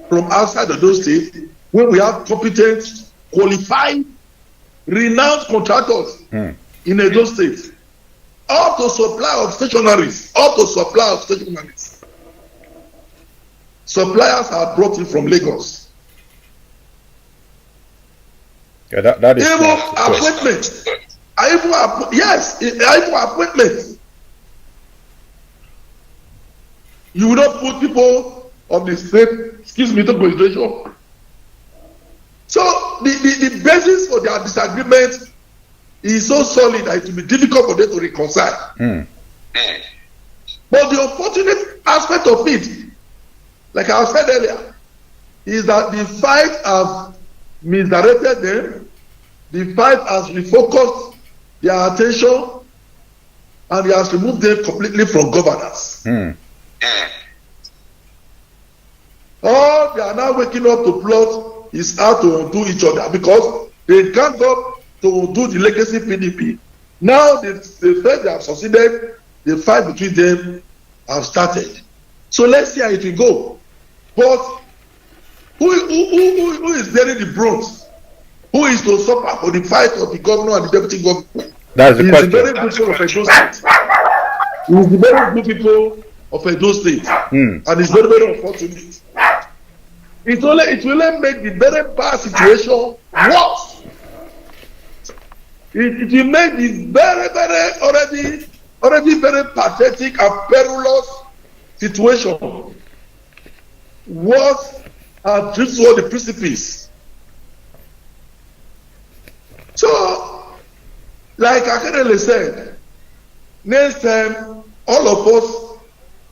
from outside Edo State when we have competent, qualified, renowned contractors in Edo State? All to supply of stationaries. Suppliers are brought in from Lagos. Yeah, that is even appointments. You will not put people of the state, to consideration. So the basis for their disagreement is so solid that it will be difficult for them to reconcile. But the unfortunate aspect of it, like I said earlier, is that the fight has misdirected them, the fight has refocused their attention, and he has removed them completely from governance. All they are now waking up to plot is how to undo each other, because they can't go to undo the legacy PDP. Now they felt they have succeeded, the fight between them have started. So let's see how it will go. But who is bearing the brunt? Who is to suffer for the fight of the governor and the deputy governor? That's the question. The very good people of Edo State. He is the very good people of Edo State. And it's very, very unfortunate. It will make the very bad situation worse. It will make the very, already very pathetic and perilous situation worse and drift toward the precipice. So, like Akerele said, next time, all of us,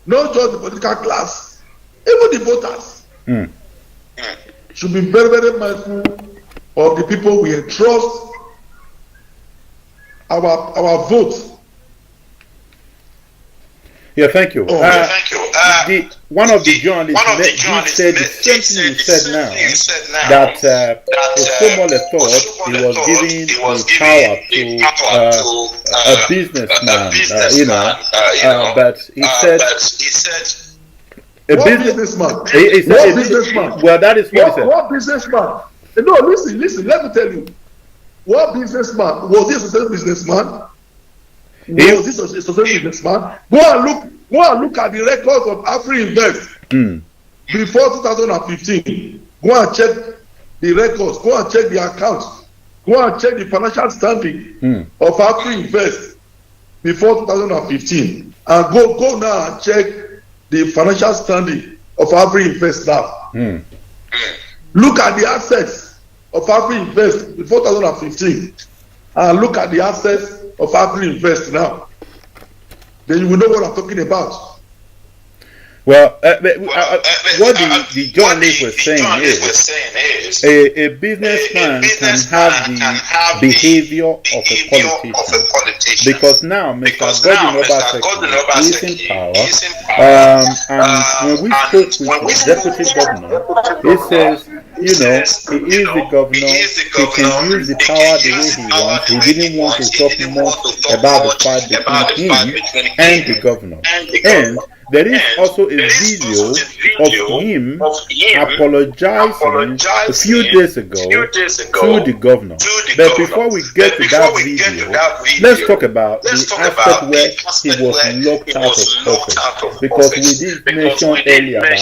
not just the political class, even the voters, should be very, very mindful of the people we entrust our vote. Yeah, thank you. Thank you. One of the journalists said the same thing you said now, that Osomole thought he was giving the power to a businessman, but he said what businessman? He said What businessman? Well, that is what he said. What businessman? No, listen, let me tell you. What businessman? Was this a businessman? Was this a businessman? Go and look at the records of AfriInvest before 2015. Go and check the records. Go and check the accounts. Go and check the financial standing of AfriInvest before 2015. And go now and check the financial standing of AfriInvest now. Look at the assets of AfriInvest before 2015 and look at the assets of AfriInvest now. Then you will know what I'm talking about. Well, what the journalist was saying is a businessman can have the behavior of a politician, because now Mr. Godwin Obaseki is in power, and when we spoke with the deputy governor, he says, he is the governor, he can use the power the way he wants. He didn't want to talk much about the fight between him and the governor. And there is also a video of him apologizing a few days ago to the governor. But before we get to that video, let's talk about the aspect where he was locked out of office. Because we did mention earlier that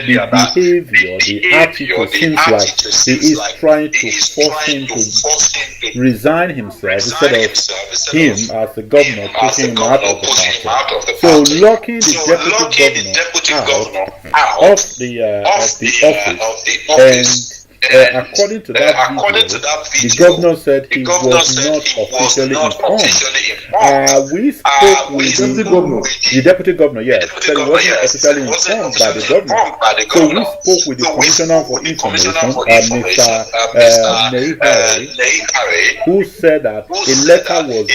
the behavior, the attitude seems like he is trying to force him to resign himself instead of him as the governor pushing him out of the party. So locking the deputy governor out of the office, and according to that video, the governor said he was not officially informed. We spoke with the deputy governor, yes, said he wasn't officially informed by the governor. So we spoke with the commissioner for information, Mr. Neihare, who said that a letter was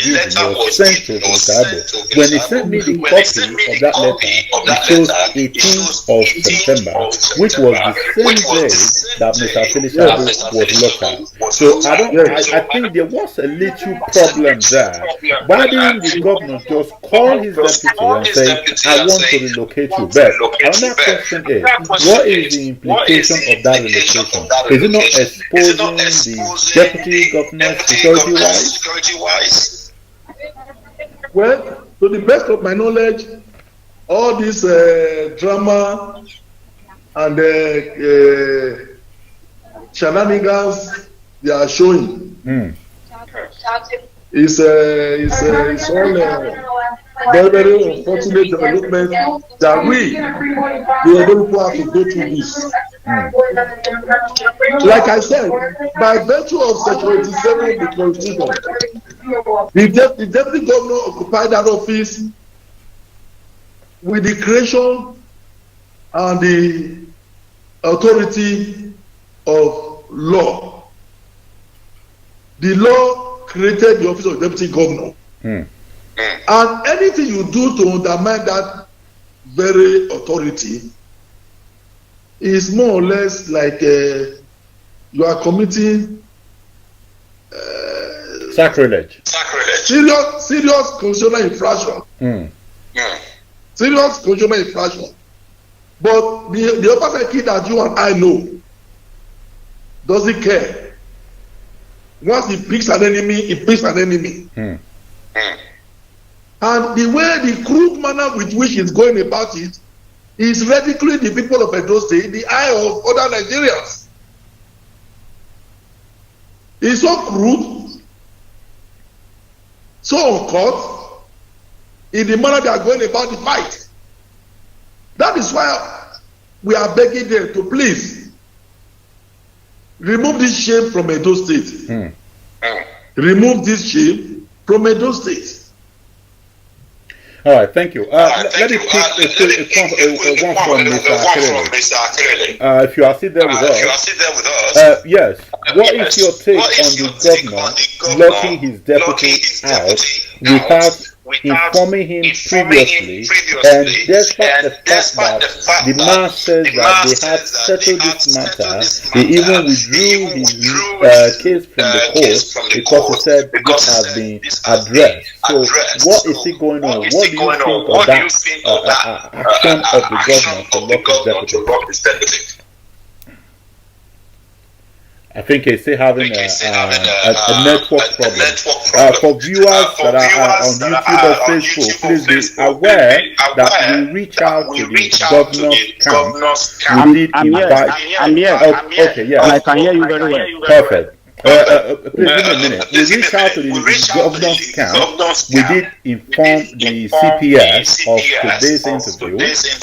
sent to Shaibu. When he sent me the copy of that letter, it shows 18th of September, which was the same day that Mr. Shaibu was locked out. So I think there was a little problem there. Why didn't the governor just call his deputy and say, I want to relocate you back? Another question is, what is the implication of that relocation? Is it not exposing the deputy governor security-wise? Well, to the best of my knowledge, all this drama and shenanigans they are showing is all very, very unfortunate development that we the people have to go through this. Like I said, by virtue of Section 87 of the Constitution, the deputy governor occupied that office with the creation and the authority of law. The law created the office of deputy governor. And anything you do to undermine that very authority is more or less like you are committing sacrilege. Serious constitutional infraction. Serious constitutional infraction. But the Obaseki that you and I know doesn't care. Once he picks an enemy, he picks an enemy. And the way, the crude manner with which he's going about it is ridiculing the people of Edo State in the eye of other Nigerians. It's so crude, so uncouth in the manner they are going about the fight. That is why we are begging them to please remove this shame from Edo State. Remove this shame from Edo State. All right, thank you. Let me pick one from Mr. Akerele. If you are still there with us, yes. What is your take on the governor locking his deputy out without informing him previously, and despite the fact that the man says that they had settled this matter, he even withdrew his case from the court because he said this has been addressed. So what is he going on? What do you think of that action of the governor to lock his deputy? I think he's still having a network problem. For viewers that are on YouTube or Facebook, please be aware that we reach out to the governor's camp. We did invite. I'm here. Okay, yeah. And I can hear you very well. Perfect. Please give me a minute. We reached out to the governor's camp. We did inform the CPS of today's interview,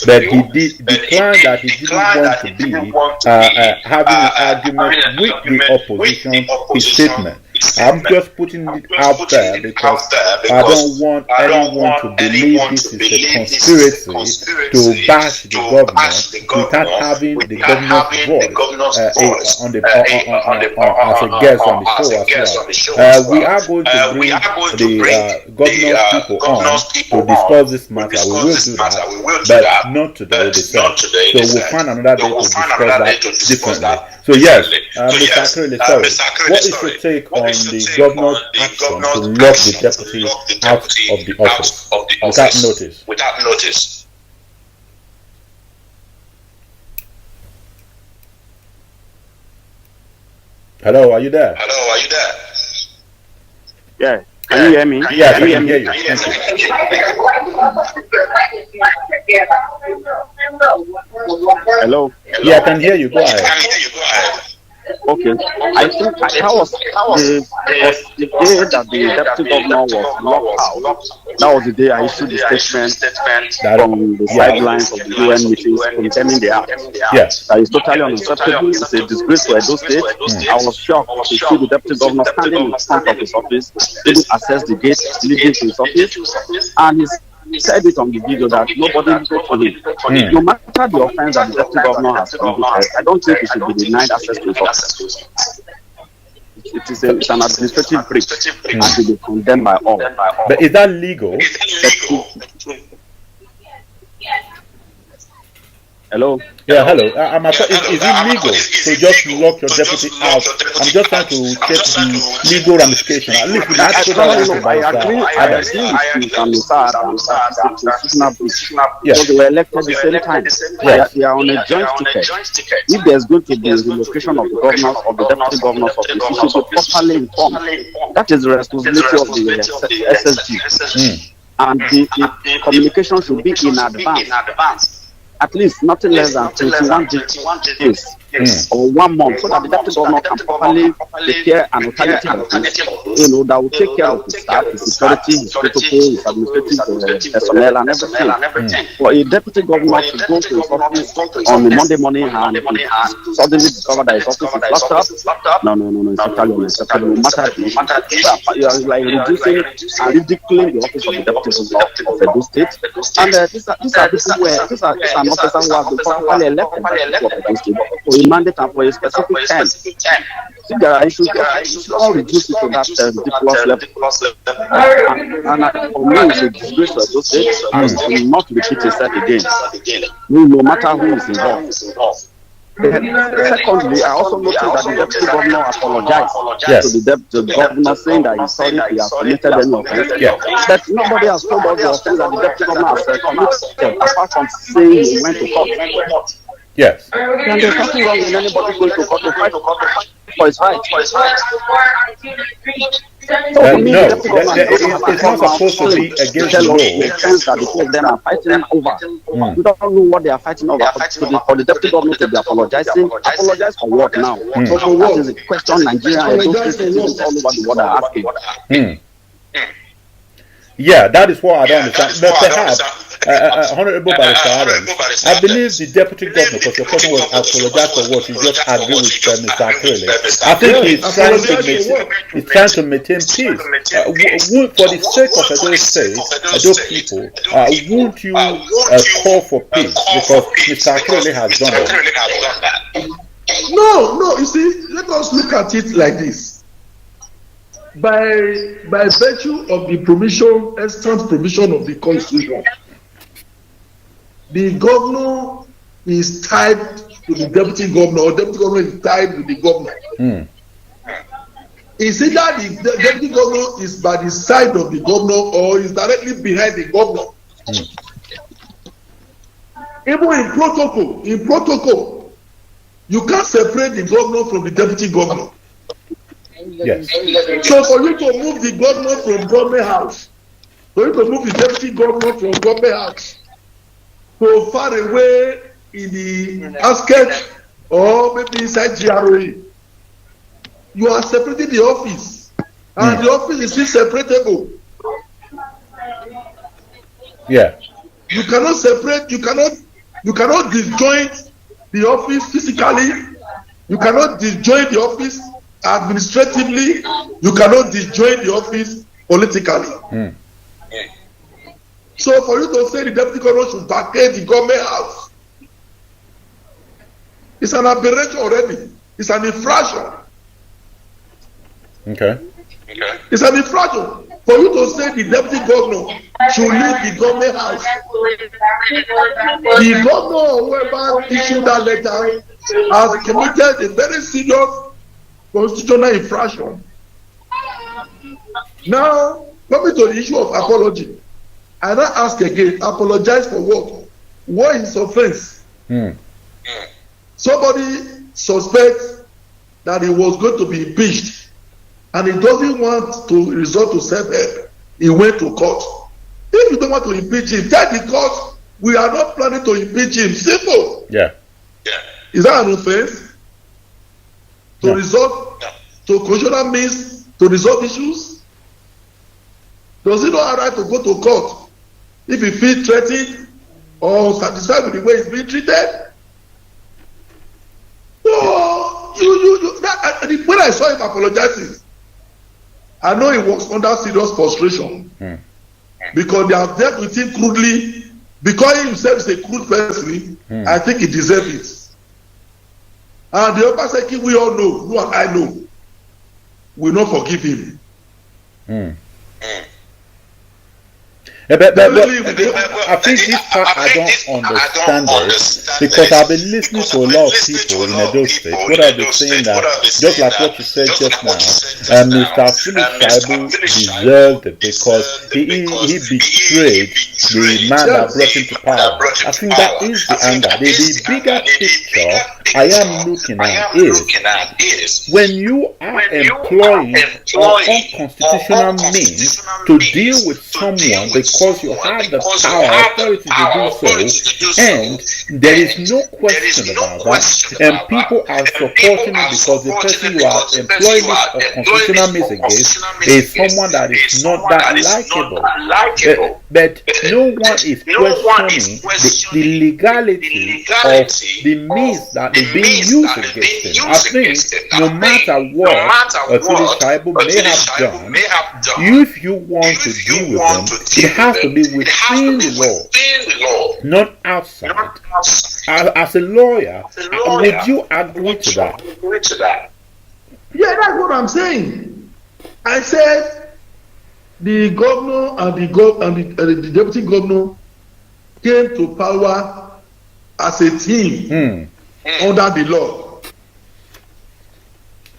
but he did decline that he didn't want to be having an argument with the opposition, his statement. I'm just putting it out there because I don't want anyone to believe this is a conspiracy to bash the governor without having the governor's voice as a guest on the show as well. We are going to bring the governor's people on to discuss this matter. We will do that, but not today, they said. So we'll find another day to discuss that differently. So yes, Mr. Akerele, sorry. What is your take on the governor's action to lock the deputy out of the office without notice? Hello, are you there? Yeah. Can you hear me? Yes, I can hear you. Thank you. Hello? Yeah, I can hear you. Go ahead. Okay. I think that was the day that the deputy governor was locked out. That was the day I issued the statement from the sidelines of the UN meetings condemning the act. Yes. That is totally unacceptable. It's a disgrace for Edo State. I was shocked to see the deputy governor standing in front of his office, didn't access the gate leading to his office, and he said it on the video that nobody spoke to him. No matter the offense that the deputy governor has committed, I don't think he should be denied access to his office. It's an administrative breach and should be condemned by all. But is that legal? Hello? Yeah, hello. Is it legal to just lock your deputy out? I'm just trying to check the legal ramification. At least I agree with you, because they were elected at the same time. They are on a joint ticket. If there's going to be a relocation of the governors of the deputy governors of the city, should be properly informed. That is the responsibility of the SSG. And the communication should be in advance. At least nothing less than 21 days or 1 month, so that the deputy governor can properly prepare an alternative office, that will take care of his staff, his security, his protocol, his administrative personnel, and everything. For a deputy governor to go to his office on a Monday morning and suddenly discover that his office is locked up, no, it's actually unacceptable. No matter you are like reducing and ridiculing the office of the deputy governor of Edo State. And these are people where these are an officer who has been properly elected by the people of Edo State for a mandate and for a specific time. If there are issues, you should all reduce it to that ridiculous level. And for me, it's a disgrace to Edo State and not repeat itself again. No matter who is involved. Secondly, I also noticed that the deputy governor apologized to the governor, saying that he's sorry he has committed any offense. But nobody has told us the offense that the deputy governor has committed, apart from saying he went to court. Yes. And there's nothing wrong with anybody going to court to fight for his rights. No, it's not supposed to be against the law. That the two of them are fighting over. We don't know what they are fighting over. For the deputy governor to be apologizing. Apologize for what now? That is a question Nigeria and those citizens all over the world are asking. Yeah, that is what I don't understand. But perhaps, Honorable Barrister Adams, I believe the deputy governor, because your question was apologize for what, you just agree with Mr. Akerele. I think he's trying to maintain peace. For the sake of Edo State, Edo people, won't you call for peace? Because Mr. Akerele has done it. No, you see, let us look at it like this. By virtue of the extant provision of the Constitution, the governor is tied to the deputy governor, or deputy governor is tied to the governor. It's either the deputy governor is by the side of the governor or is directly behind the governor. Even in protocol, you can't separate the governor from the deputy governor. Yes. So for you to move the governor from government house, for you to move the deputy governor from government house to far away in the outskirts or maybe inside GRA, you are separating the office, and the office is still separatable. Yeah. You cannot separate. You cannot disjoint the office physically. You cannot disjoint the office administratively. You cannot disjoin the office politically. So for you to say the deputy governor should vacate the government house, it's an aberration already. It's an infraction. Okay. It's an infraction. For you to say the deputy governor should leave the government house, the governor or whoever issued that letter has committed a very serious constitutional infraction. Now, coming to the issue of apology, I now ask again, apologize for what? What is offense? Somebody suspects that he was going to be impeached and he doesn't want to resort to self-help. He went to court. If you don't want to impeach him, tell the court, we are not planning to impeach him. Simple. Yeah. Is that an offense? To resort to constitutional means to resolve issues? Does he not have right to go to court if he feels threatened or satisfied with the way he's being treated? No, when I saw him apologizing, I know he was under serious frustration because they have dealt with him crudely. Because he himself is a crude person, I think he deserves it. And the Obaseki, we all know, you and I know, will not forgive him. But I think this part I don't understand it because I've been listening to a lot of people in Edo State. What I've been saying that, just like what you said just now, Mr. Shaibu deserved it because he betrayed the man that brought him to power. I think that is the anger. The bigger picture I am looking at is when you are employing unconstitutional means to deal with someone because because you have the power, authority to do so, and there is no question about that, and people are supporting it because the person you are employing this or constitutional miss against is someone that is not that likable. But no one is questioning the legality of the means that is being used against him. I think no matter what Shaibu may have done, if you want to deal with them, it has to be within the law, not outside. As a lawyer, would you agree to that? Yeah, that's what I'm saying. I said the governor and the deputy governor came to power as a team under the law.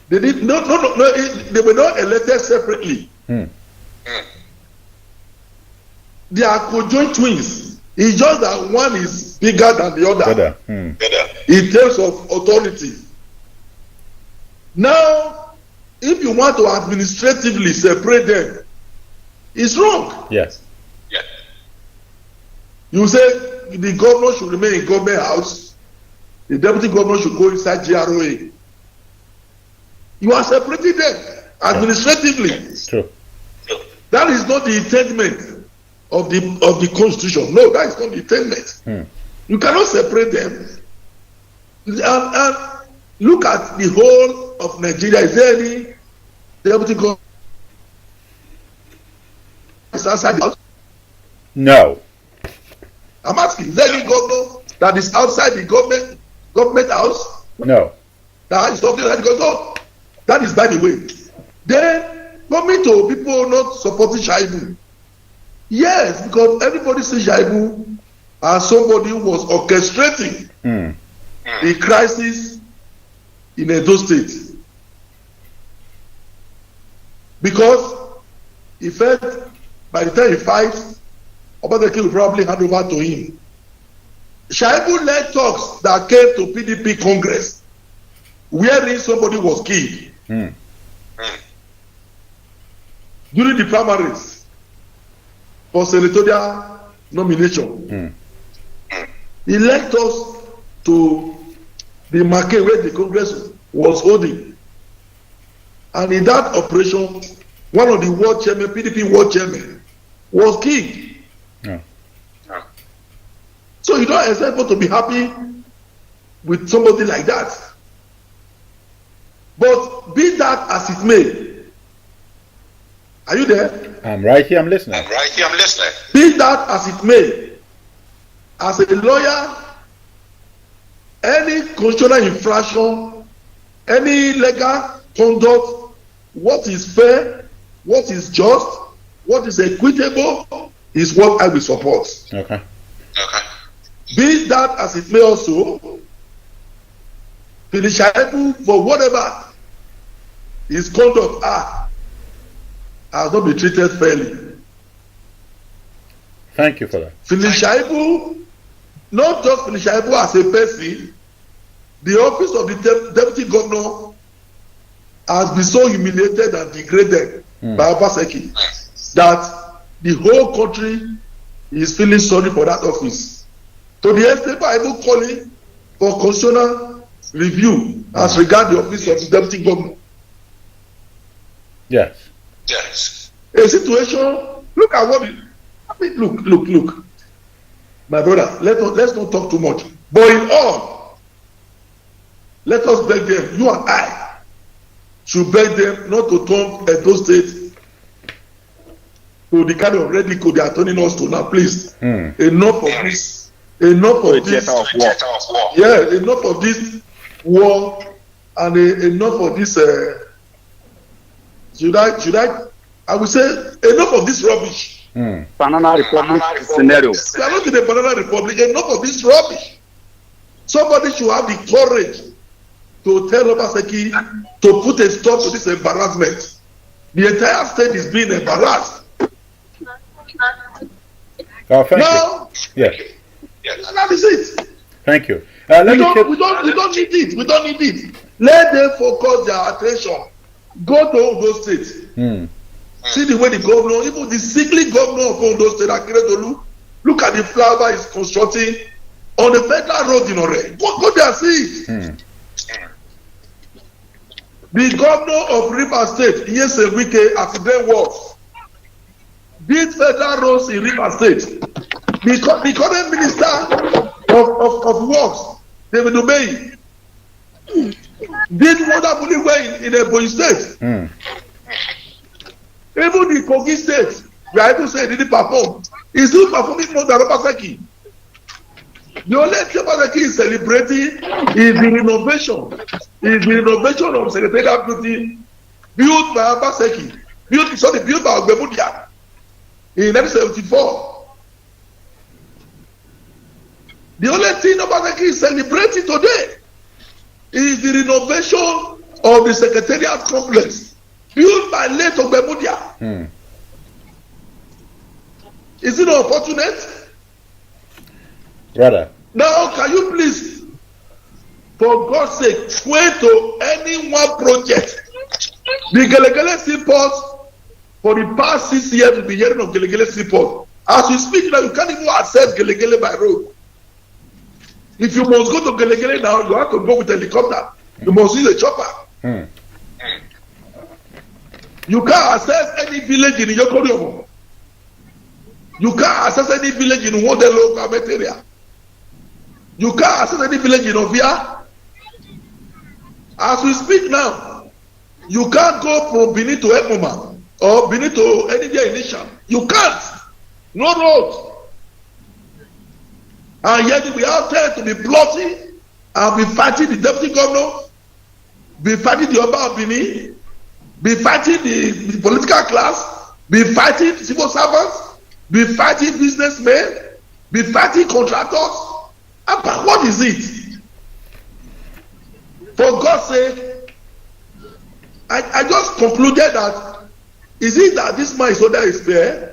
They did no. They were not elected separately. They are conjoined twins. It's just that one is bigger than the other. In terms of authority. Now, if you want to administratively separate them, it's wrong. Yes. You say the governor should remain in government house, the deputy governor should go inside GROA. You are separating them administratively. True. That is not the intent of the constitution. No, that is not the intent. You cannot separate them. And look at the whole of Nigeria. Is there any deputy governor outside the house? No. I'm asking, is there any governor that is outside the government house? No. That is something that goes on. That is by the way. Then coming to people not supporting Shaibu. Yes, because everybody sees Shaibu as somebody who was orchestrating the crisis in Edo State. Because he felt by the time he fights, Obaseki will probably hand over to him. Shaibu led talks that came to PDP Congress, wherein somebody was killed. During the primaries for senatorial nomination, he led us to the market where the Congress was holding. And in that operation, one of the world chairman, PDP world chairman, was killed. So you don't expect people to be happy with somebody like that. But be that as it may, are you there? I'm right here, I'm listening. Be that as it may, as a lawyer, any constitutional infraction, any legal conduct, what is fair, what is just, what is equitable, is what I will support. Okay. Be that as it may also, Shaibu, for whatever his conduct has not been treated fairly. Thank you for that. Shaibu, not just Shaibu as a person, the office of the deputy governor has been so humiliated and degraded by Obaseki that the whole country is feeling sorry for that office. To the extent by even calling for constitutional review as regards the office of the deputy governor. Yes. A situation. Look at what. Look. My brother, let's not talk too much. But in all, let us beg them. You and I should beg them not to turn Edo State to the kind of ridicule they are turning us to now. Please, enough of this. Enough of this war, and enough of this. Should I? I will say enough of this rubbish. Banana Republic scenario. We are not in a banana republic. Enough of this rubbish. Somebody should have the courage to tell Obaseki to put a stop to this embarrassment. The entire state is being embarrassed. Oh, thank you. Yes. That is it. Thank you. We don't need it. We don't need it. Let them focus their attention. Go to Edo State. See the way the governor, even the sickly governor of Edo State, Akerele, look at the flower he's constructing on the federal road in Ore. Go there and see it. The governor of River State, Yese Wike, accident works. These federal roads in River State. The current minister of works, David Obey, did wonderfully well in Ebonyi State. Even the Kogi State, we are able to say he didn't perform. He's still performing more than Obaseki. The only thing Obaseki is celebrating is the renovation of secretariat building built by Obaseki, built by Ogbemudia in 1974. The only thing Obaseki is celebrating today is the renovation of the secretariat complex built by late Ogbemudia. Is it not unfortunate? Rather. Now, can you please, for God's sake, swear to any one project? The Gelegele Seaport, for the past 6 years, we've been hearing of Gelegele Seaport. As we speak now, you can't even access Gelegele by road. If you must go to Gelegele now, you have to go with a helicopter. You must use a chopper. You can't access any village in Yokoriomo. You can't access any village in Wodelo government area. You can't access any village in Ovia. As we speak now, you can't go from Benin to Ekmoma or Benin to anywhere in Nisha. You can't. No road. And yet we are there to be plotting and be fighting the deputy governor, be fighting the Oba of Benin, be fighting the political class, be fighting civil servants, be fighting businessmen, be fighting contractors. But what is it? For God's sake, I just concluded that, is it that this man is so that is fair?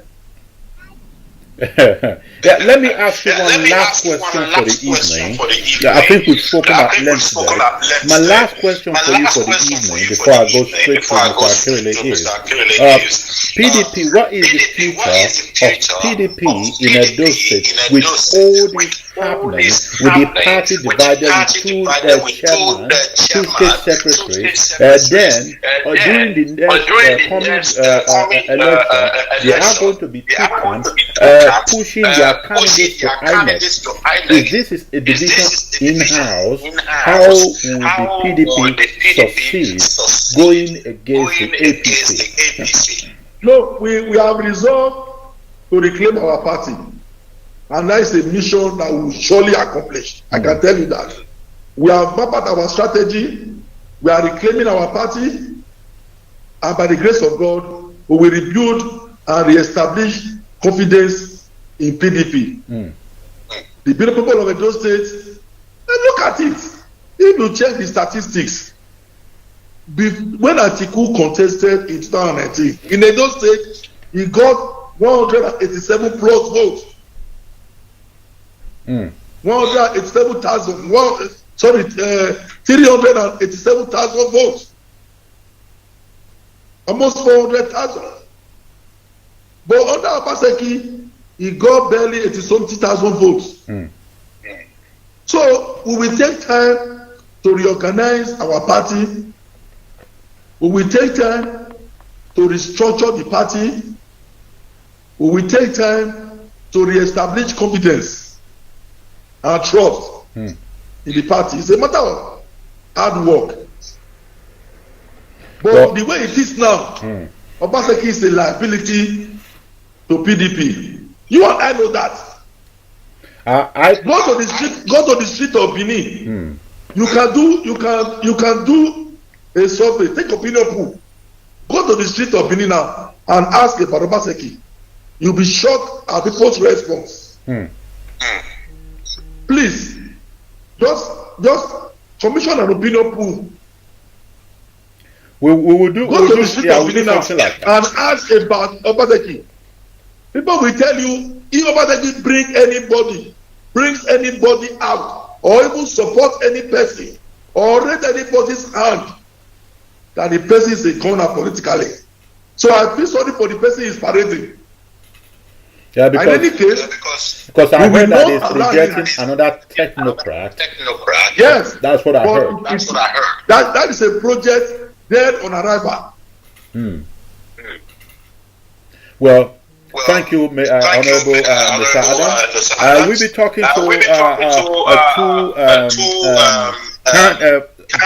Let me ask you one last question for the evening. I think we've spoken at length today. My last question for you for the evening, before I go straight to Mr. Akerele, is PDP. What is the future of PDP in Edo State with all this happening, with the party divided with two chairmen, two state secretaries? Then during the next coming election, there are going to be two camps pushing their candidates to INEC. If this is a division in-house, how will the PDP succeed going against the APC? No, we have resolved to reclaim our party. And that is a mission that we will surely accomplish. I can tell you that. We have mapped out our strategy. We are reclaiming our party. And by the grace of God, we will rebuild and re-establish confidence in PDP. The beautiful people of Edo State, look at it. If you check the statistics, when Atiku contested in 2019, in Edo State, he got 187 plus votes. 187,000. 387,000 votes. Almost 400,000. But under Obaseki, he got barely 80,000 votes. So we will take time to reorganize our party. We will take time to restructure the party. We will take time to re-establish confidence and trust in the party. It's a matter of hard work. But the way it is now, Obaseki is a liability to PDP. You and I know that. Go to the street of Benin. You can do a survey. Take opinion poll. Go to the street of Benin now and ask about Obaseki. You'll be shocked at people's response. Please, just commission an opinion poll. We will do. Go to the street of Benin now and ask about Obaseki. People will tell you if Obaseki brings anybody out, or even support any person, or raise anybody's hand, that the person is a corner politically. So I feel sorry for the person he's parading. Yeah, And in any because case, I we heard will that not he's allow rejecting him. another technocrat. Yes, That's what I but heard. that is a project dead on arrival. Well, thank you, Honorable Mr. Adams. We'll be talking to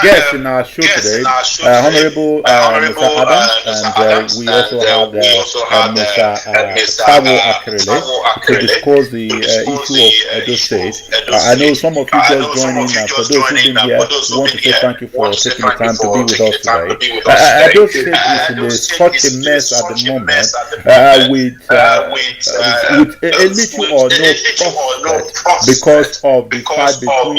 guests in our show today, Honorable Mr. Adams, and we also have Mr. Taiwo Akerele to discuss the issue of Edo State. I know some of you just joined in, and for those who've been here, we want to say thank you for taking the time to be with us today. Edo State is in such a mess at the moment with a little or no prospect because of the fight between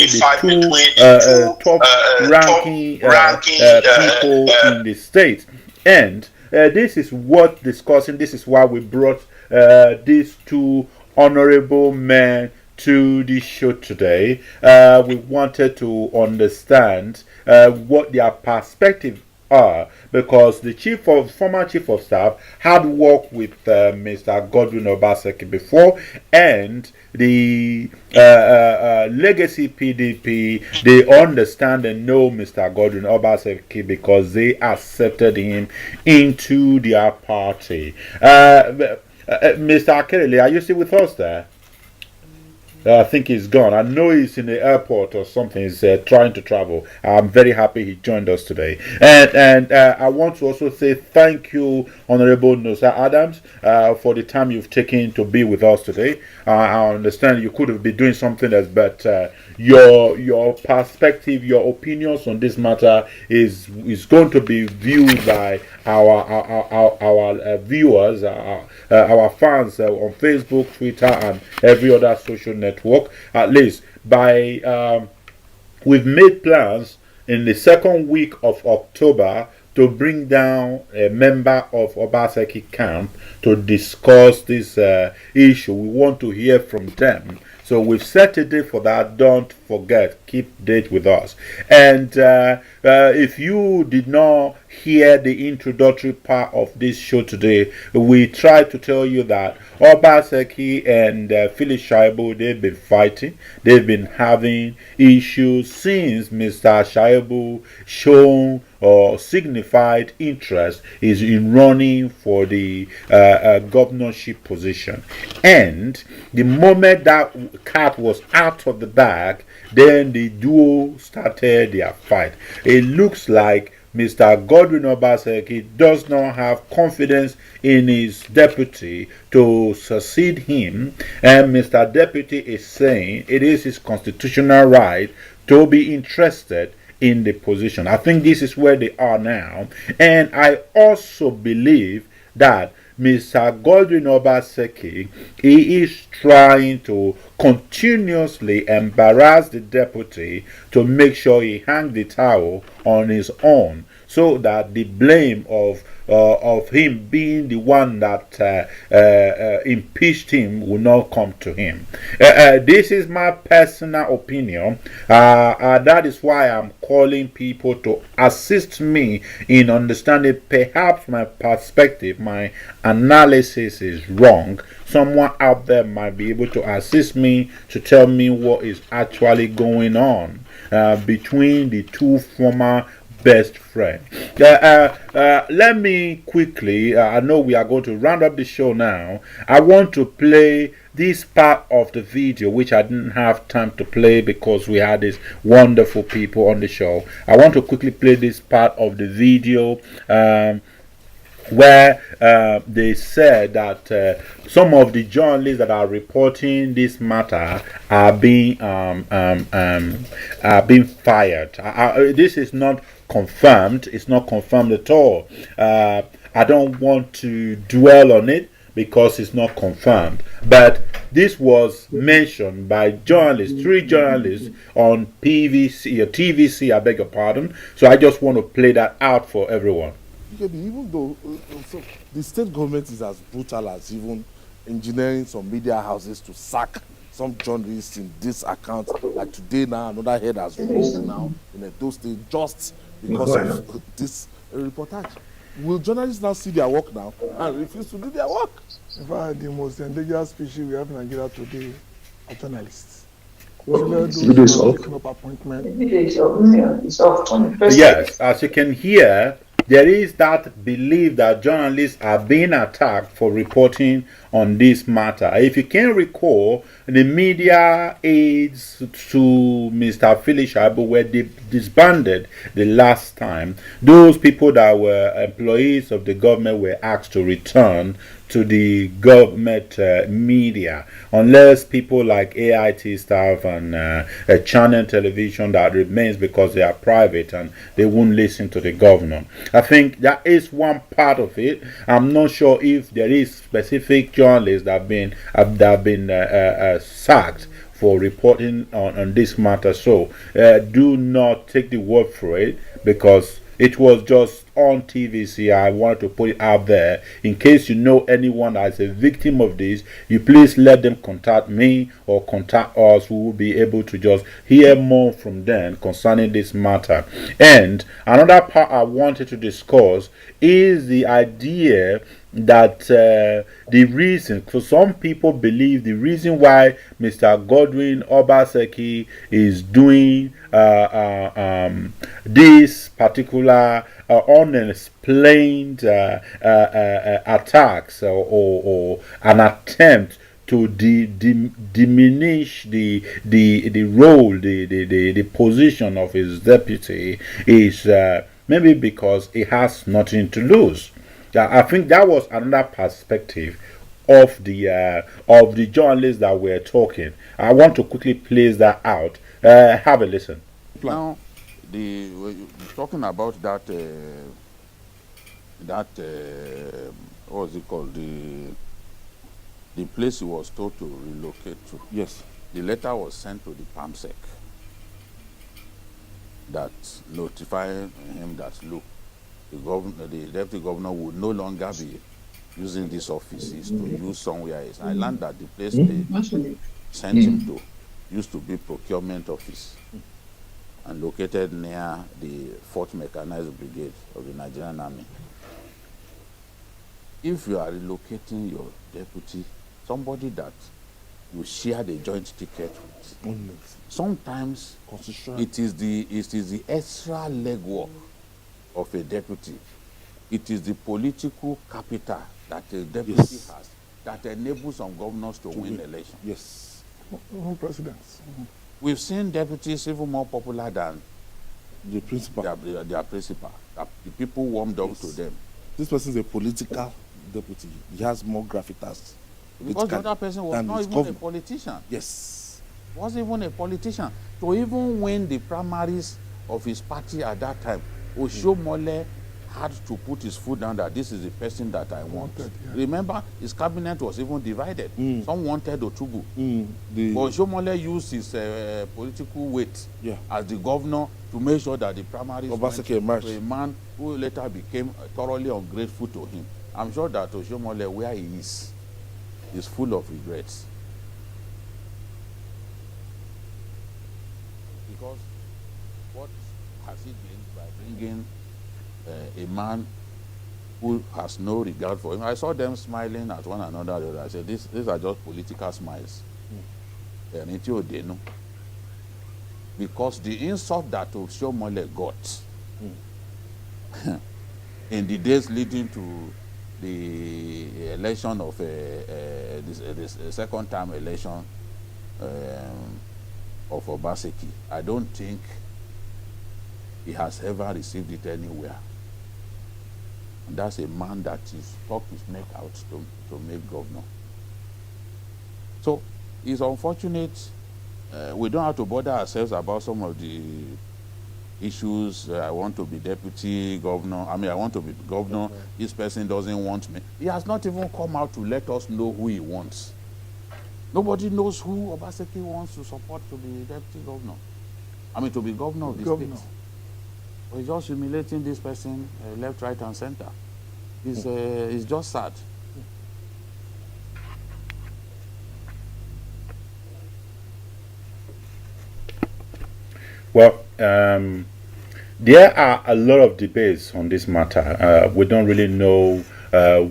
the two top ranking people in the state. And this is worth discussing. This is why we brought these two honorable men to the show today. We wanted to understand what their perspective are, because the former chief of staff had worked with Mr. Godwin Obaseki before, and the legacy PDP, they understand and know Mr. Godwin Obaseki because they accepted him into their party. Mr. Akerele, are you still with us there? I think he's gone. I know he's in the airport or something. He's trying to travel. I'm very happy he joined us today. And I want to also say thank you, Honorable Nosa Adams, for the time you've taken to be with us today. I understand you could have been doing something else, but your perspective, your opinions on this matter is going to be viewed by our viewers, our fans on Facebook, Twitter, and every other social network. At least by we've made plans in the second week of October to bring down a member of Obaseki camp to discuss this issue. We want to hear from them. So we've set a date for that. Don't forget, keep date with us. And if you did not hear the introductory part of this show today, we tried to tell you that Obaseki and Phyllis Shaibu, they've been fighting. They've been having issues since Mr. Shaibu shown or signified interest is in running for the governorship position. And the moment that cat was out of the bag, then the duo started their fight. It looks like Mr. Godwin Obaseki does not have confidence in his deputy to succeed him, and Mr. Deputy is saying it is his constitutional right to be interested in the position. I think this is where they are now, and I also believe that Mr. Godwin Obaseki, he is trying to continuously embarrass the deputy to make sure he hangs the towel on his own, so that the blame of him being the one that impeached him will not come to him. This is my personal opinion. That is why I'm calling people to assist me in understanding. Perhaps my perspective, my analysis is wrong. Someone out there might be able to assist me to tell me what is actually going on between the two former best friend. Let me quickly, I know we are going to round up the show now. I want to play this part of the video which I didn't have time to play because we had these wonderful people on the show. I want to quickly play this part of the video where they said that some of the journalists that are reporting this matter are being fired. This is not confirmed. It's not confirmed at all. I don't want to dwell on it because it's not confirmed. But this was mentioned by journalists, 3 journalists on PVC or TVC, I beg your pardon. So I just want to play that out for everyone. Even though the state government is as brutal as even engineering some media houses to sack some journalists in this account, like today now another head has rolled now in Edo State just because of this reportage. will journalists now see their work now and refuse to do their work? In fact, the most endangered species we have in Nigeria today are journalists. Those who have taken up appointment. Yes, as you can hear, there is that belief that journalists are being attacked for reporting on this matter. If you can recall, the media aides to Mr. Philip Shaibu were disbanded the last time. Those people that were employees of the government were asked to return to the government media, unless people like AIT staff and a channel television that remains because they are private and they won't listen to the governor. I think that is one part of it. I'm not sure if there is specific journalists that have been sacked for reporting on this matter. So do not take the word for it, because it was just on TVC. I wanted to put it out there. In case you know anyone that's a victim of this, you please let them contact me or contact us. We will be able to just hear more from them concerning this matter. And another part I wanted to discuss is the idea that the reason, for some people believe the reason why Mr. Godwin Obaseki is doing this particular unexplained attacks or an attempt to diminish the role, the position of his deputy is maybe because he has nothing to lose. I think that was another perspective of the journalists that we're talking. I want to quickly place that out. Have a listen. Now, talking about that what was it called, the place he was told to relocate to. Yes. The letter was sent to the PAMSEC that notifying him that, look, the deputy governor would no longer be using these offices to use somewhere else. I learned that the place they sent him to used to be procurement office and located near the 4th Mechanized Brigade of the Nigerian Army. If you are relocating your deputy, somebody that you share the joint ticket with, sometimes it is the extra legwork of a deputy. It is the political capital that a deputy has that enables some governors to win elections. Yes. Presidents. We've seen deputies even more popular than the principal. Their principal. The people warmed up to them. This person is a political deputy. He has more gravitas. Because the other person was not even a politician. Yes. Wasn't even a politician. To even win the primaries of his party at that time, Oshomole had to put his foot down that this is the person that I want. Remember, his cabinet was even divided. Some wanted Otubu. But Oshomole used his political weight as the governor to make sure that the primaries Obaseki emerged. To a man who later became thoroughly ungrateful to him. I'm sure that Oshomole, where he is full of regrets. Because what has he gained by bringing a man who has no regard for him? I saw them smiling at one another. I said, these are just political smiles. Because the insult that Oshomole got in the days leading to the election of this second term election of Obaseki, I don't think he has ever received it anywhere. And that's a man that is stuck his neck out to make governor. So it's unfortunate. We don't have to bother ourselves about some of the issues. I want to be deputy governor. I want to be governor. This person doesn't want me. He has not even come out to let us know who he wants. Nobody knows who Obaseki wants to support to be deputy governor. To be governor of the state. We're just humiliating this person left, right, and center. It's just sad. Well, There are a lot of debates on this matter. We don't really know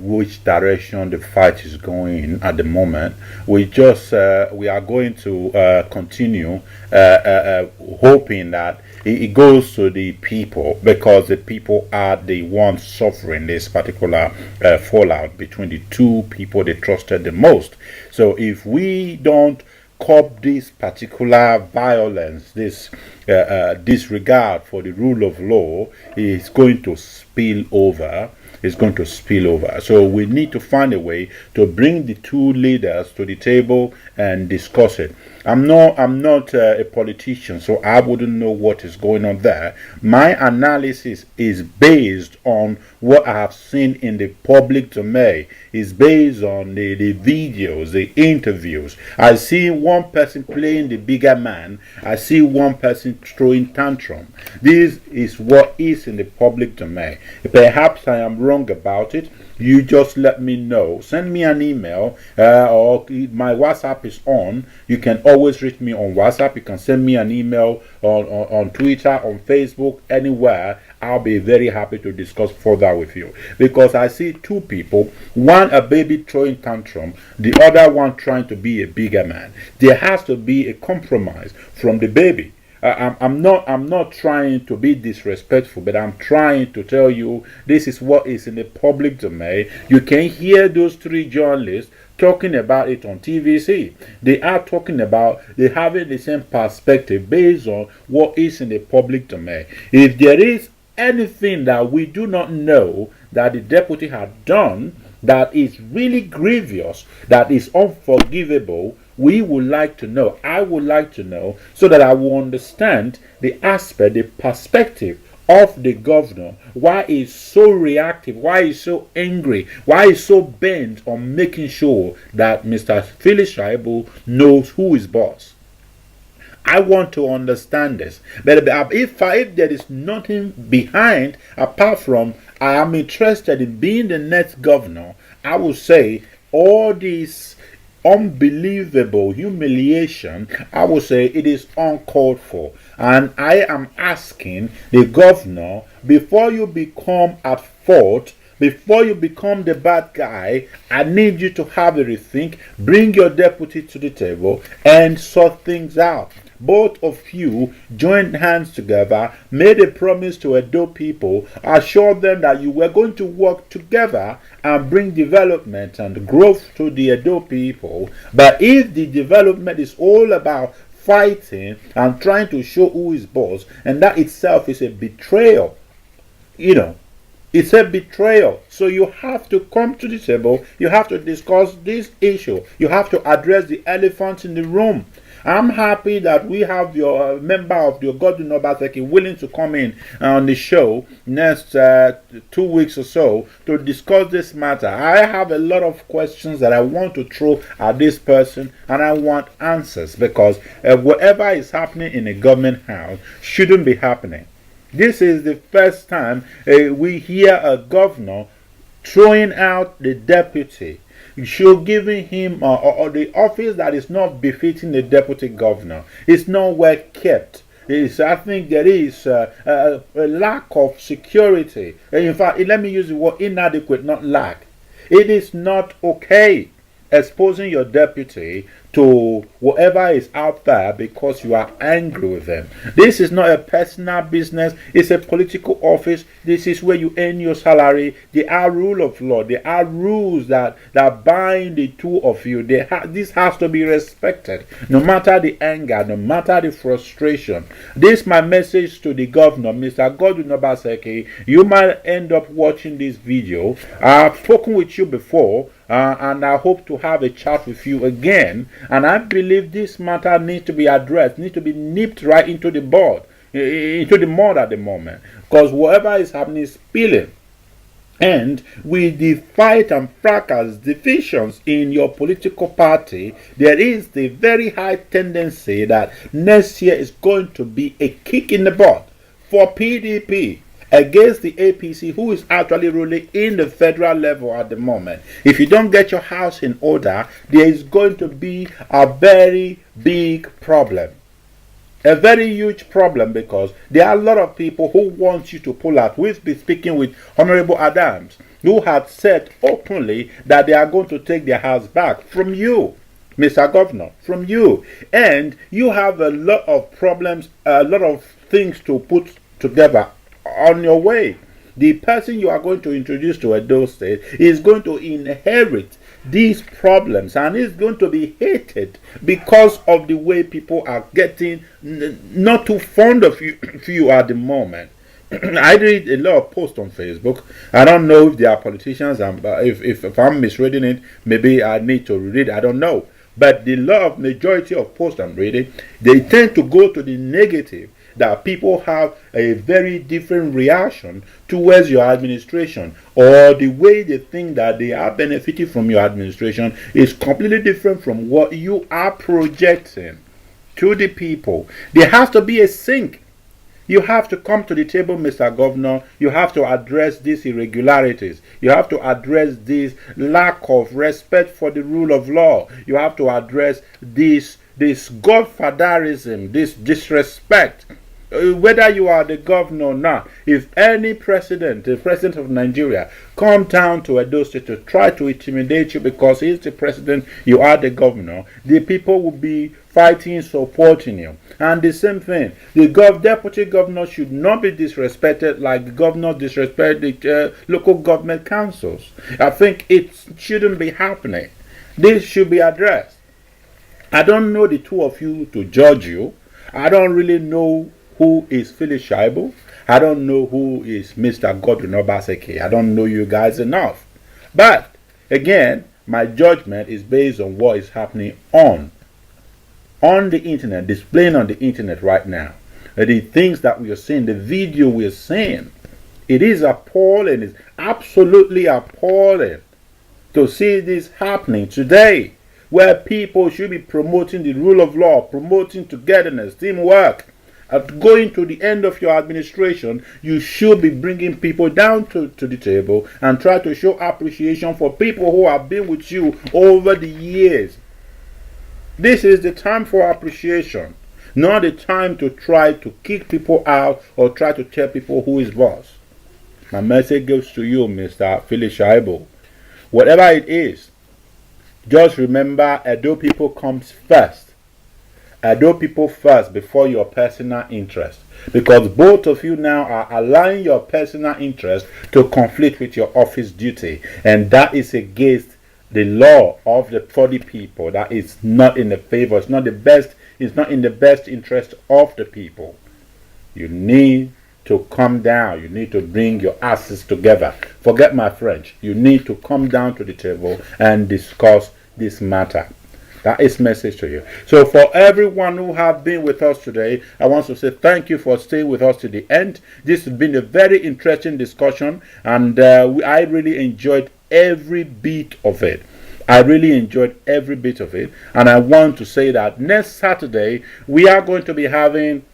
which direction the fight is going at the moment. We are going to continue hoping that it goes to the people, because the people are the ones suffering this particular fallout between the two people they trusted the most. So if we don't curb this particular violence, this disregard for the rule of law, is going to spill over. It's going to spill over. So we need to find a way to bring the two leaders to the table and discuss it. I'm not a politician, so I wouldn't know what is going on there. My analysis is based on what I have seen in the public domain. It's based on the videos, the interviews. I see one person playing the bigger man. I see one person throwing tantrum. This is what is in the public domain. Perhaps I am wrong about it. You just let me know. Send me an email, or my WhatsApp is on. You can always reach me on WhatsApp. You can send me an email on Twitter, on Facebook, anywhere. I'll be very happy to discuss further with you, because I see two people, one a baby throwing tantrum, the other one trying to be a bigger man. There has to be a compromise from the baby. I'm not trying to be disrespectful, but I'm trying to tell you this is what is in the public domain. You can hear those three journalists talking about it on TVC. They are talking about, they having the same perspective based on what is in the public domain. If there is anything that we do not know that the deputy had done that is really grievous, that is unforgivable, we would like to know. I would like to know, so that I will understand the aspect, the perspective of the governor, why he's so reactive, why he's so angry, why he's so bent on making sure that Mr. Philip Shaibu knows who is boss. I want to understand this. But if there is nothing behind, apart from I am interested in being the next governor, I will say all these unbelievable humiliation, I will say it is uncalled for. And I am asking the governor, before you become at fault, before you become the bad guy, I need you to have a rethink, bring your deputy to the table and sort things out. Both of you joined hands together, made a promise to Edo people, assured them that you were going to work together and bring development and growth to the Edo people. But if the development is all about fighting and trying to show who is boss, and that itself is a betrayal, it's a betrayal. So you have to come to the table, you have to discuss this issue, you have to address the elephant in the room. I'm happy that we have your member of your Godwin Obaseki willing to come in on the show next 2 weeks or so to discuss this matter. I have a lot of questions that I want to throw at this person, and I want answers, because whatever is happening in a government house shouldn't be happening. This is the first time we hear a governor throwing out the deputy, giving him the office that is not befitting the deputy governor. It's not well kept. I think there is a lack of security. In fact, let me use the word inadequate, not lack. It is not okay exposing your deputy to whatever is out there because you are angry with them. This is not a personal business. It's a political office. This is where you earn your salary. There are rule of law. There are rules that bind the two of you. This has to be respected, no matter the anger, no matter the frustration. This is my message to the governor, Mr. Godwin Obaseki. You might end up watching this video. I've spoken with you before, and I hope to have a chat with you again. And I believe this matter needs to be addressed, needs to be nipped right into the mud at the moment, because whatever is happening is spilling. And with the fight and fracas, divisions in your political party, there is the very high tendency that next year is going to be a kick in the butt for PDP against the APC, who is actually ruling in the federal level at the moment. If you don't get your house in order, there is going to be a very big problem. A very huge problem, because there are a lot of people who want you to pull out. We've been speaking with Honorable Adams, who had said openly that they are going to take their house back from you, Mr. Governor, from you. And you have a lot of problems, a lot of things to put together on your way. The person you are going to introduce to Edo State is going to inherit these problems, and is going to be hated because of the way people are getting not too fond of you at the moment. I read a lot of posts on Facebook. I don't know if they are politicians, and if I'm misreading it, maybe I need to read it. I don't know. But the majority of posts I'm reading, they tend to go to the negative, that people have a very different reaction towards your administration, or the way they think that they are benefiting from your administration is completely different from what you are projecting to the people. There has to be a sync. You have to come to the table, Mr. Governor. You have to address these irregularities. You have to address this lack of respect for the rule of law. You have to address this godfatherism, this disrespect. Whether you are the governor or not, if any president, the president of Nigeria, come down to Edo State to try to intimidate you because he's the president, you are the governor, the people will be fighting, supporting you. And the same thing, the deputy governor should not be disrespected like the governor disrespect the local government councils. I think it shouldn't be happening. This should be addressed. I don't know the two of you to judge you. I don't really know who is Philip Shaibu. I don't know who is Mr. Godwin Obaseki. I don't know you guys enough. But again, my judgment is based on what is happening on the internet, displaying on the internet right now. The things that we are seeing, the video we are seeing, it is appalling. It's absolutely appalling to see this happening today, where people should be promoting the rule of law, promoting togetherness, teamwork. At going to the end of your administration, you should be bringing people down to the table and try to show appreciation for people who have been with you over the years. This is the time for appreciation, not the time to try to kick people out or try to tell people who is boss. My message goes to you, Mr. Philip Shaibu. Whatever it is, just remember Edo people comes first. Edo people first before your personal interest, because both of you now are allowing your personal interest to conflict with your office duty, and that is against the law of for the people. That is not in the favor. It's not the best. It's not in the best interest of the people. You need to come down. You need to bring your asses together. Forget my French. You need to come down to the table and discuss this matter. That is message to you. So for everyone who have been with us today, I want to say thank you for staying with us to the end. This has been a very interesting discussion, and I really enjoyed every bit of it. I really enjoyed every bit of it, and I want to say that next Saturday we are going to be having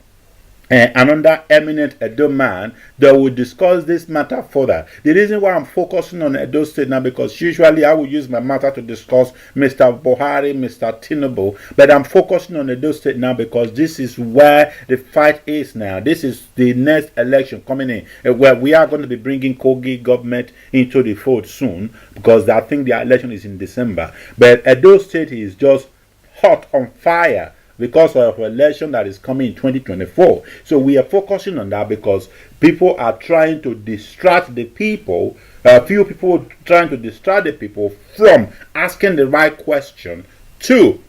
another eminent Edo man that will discuss this matter further. The reason why I'm focusing on Edo State now, because usually I will use my matter to discuss Mr. Buhari, Mr. Tinubu, but I'm focusing on Edo State now because this is where the fight is now. This is the next election coming in, where we are going to be bringing Kogi government into the fold soon, because I think the election is in December. But Edo State is just hot on fire because of an election that is coming in 2024. So we are focusing on that because people are trying to distract the people. A few people trying to distract the people from asking the right question to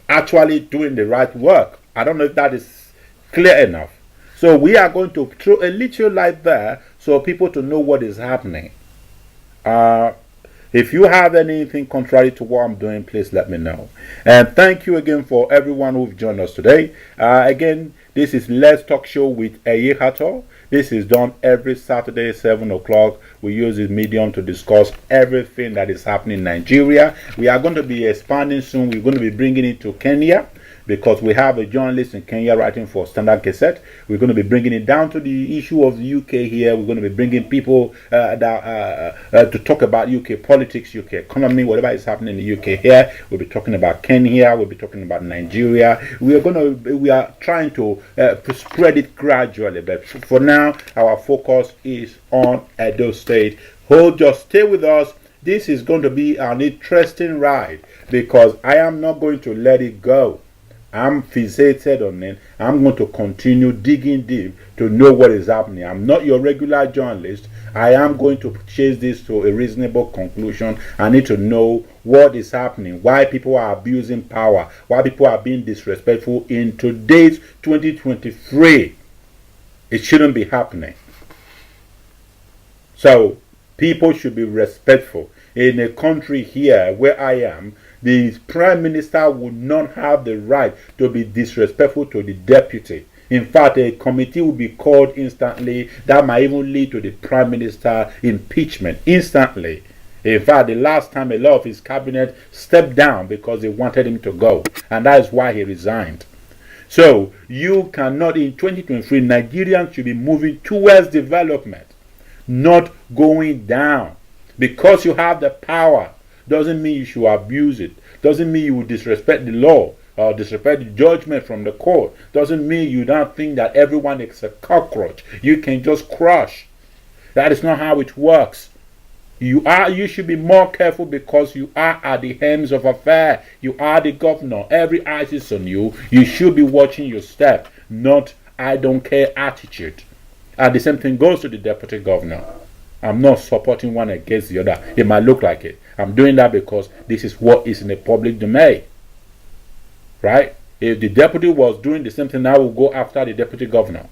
actually doing the right work. I don't know if that is clear enough. So we are going to throw a little light there so people to know what is happening. If you have anything contrary to what I'm doing, please let me know. And thank you again for everyone who've joined us today. Again, this is Let's Talk Show with Eyehato. This is done every Saturday, 7 o'clock. We use this medium to discuss everything that is happening in Nigeria. We are going to be expanding soon. We're going to be bringing it to Kenya. because we have a journalist in Kenya writing for Standard Gazette. We're going to be bringing it down to the issue of the UK here. We're going to be bringing people to talk about UK politics, UK economy, whatever is happening in the UK here. We'll be talking about Kenya. We'll be talking about Nigeria. We are trying to spread it gradually, but for now, our focus is on Edo State. Just stay with us. This is going to be an interesting ride because I am not going to let it go. I'm fixated on it. I'm going to continue digging deep to know what is happening. I'm not your regular journalist. I am going to chase this to a reasonable conclusion. I need to know what is happening, why people are abusing power, why people are being disrespectful in today's 2023. It shouldn't be happening. So people should be respectful. In a country here where I am, the prime minister would not have the right to be disrespectful to the deputy. In fact, a committee will be called instantly that might even lead to the prime minister impeachment instantly. In fact, the last time a lot of his cabinet stepped down because they wanted him to go, and that is why he resigned. So you cannot, in 2023, Nigerians should be moving towards development, not going down. Because you have the power doesn't mean you should abuse it. Doesn't mean you will disrespect the law or disrespect the judgment from the court. Doesn't mean you don't think that everyone is a cockroach. You can just crush. That is not how it works. You should be more careful because you are at the helms of affairs. You are the governor. Every eye is on you. You should be watching your step, not I don't care attitude. And the same thing goes to the deputy governor. I'm not supporting one against the other. It might look like it. I'm doing that because this is what is in the public domain. Right? If the deputy was doing the same thing, I will go after the deputy governor.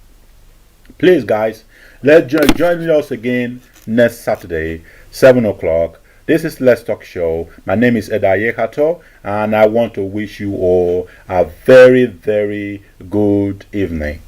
Please, guys, let's join us again next Saturday, 7 o'clock. This is Let's Talk Show. My name is Taiwo Akerele, and I want to wish you all a very, very good evening.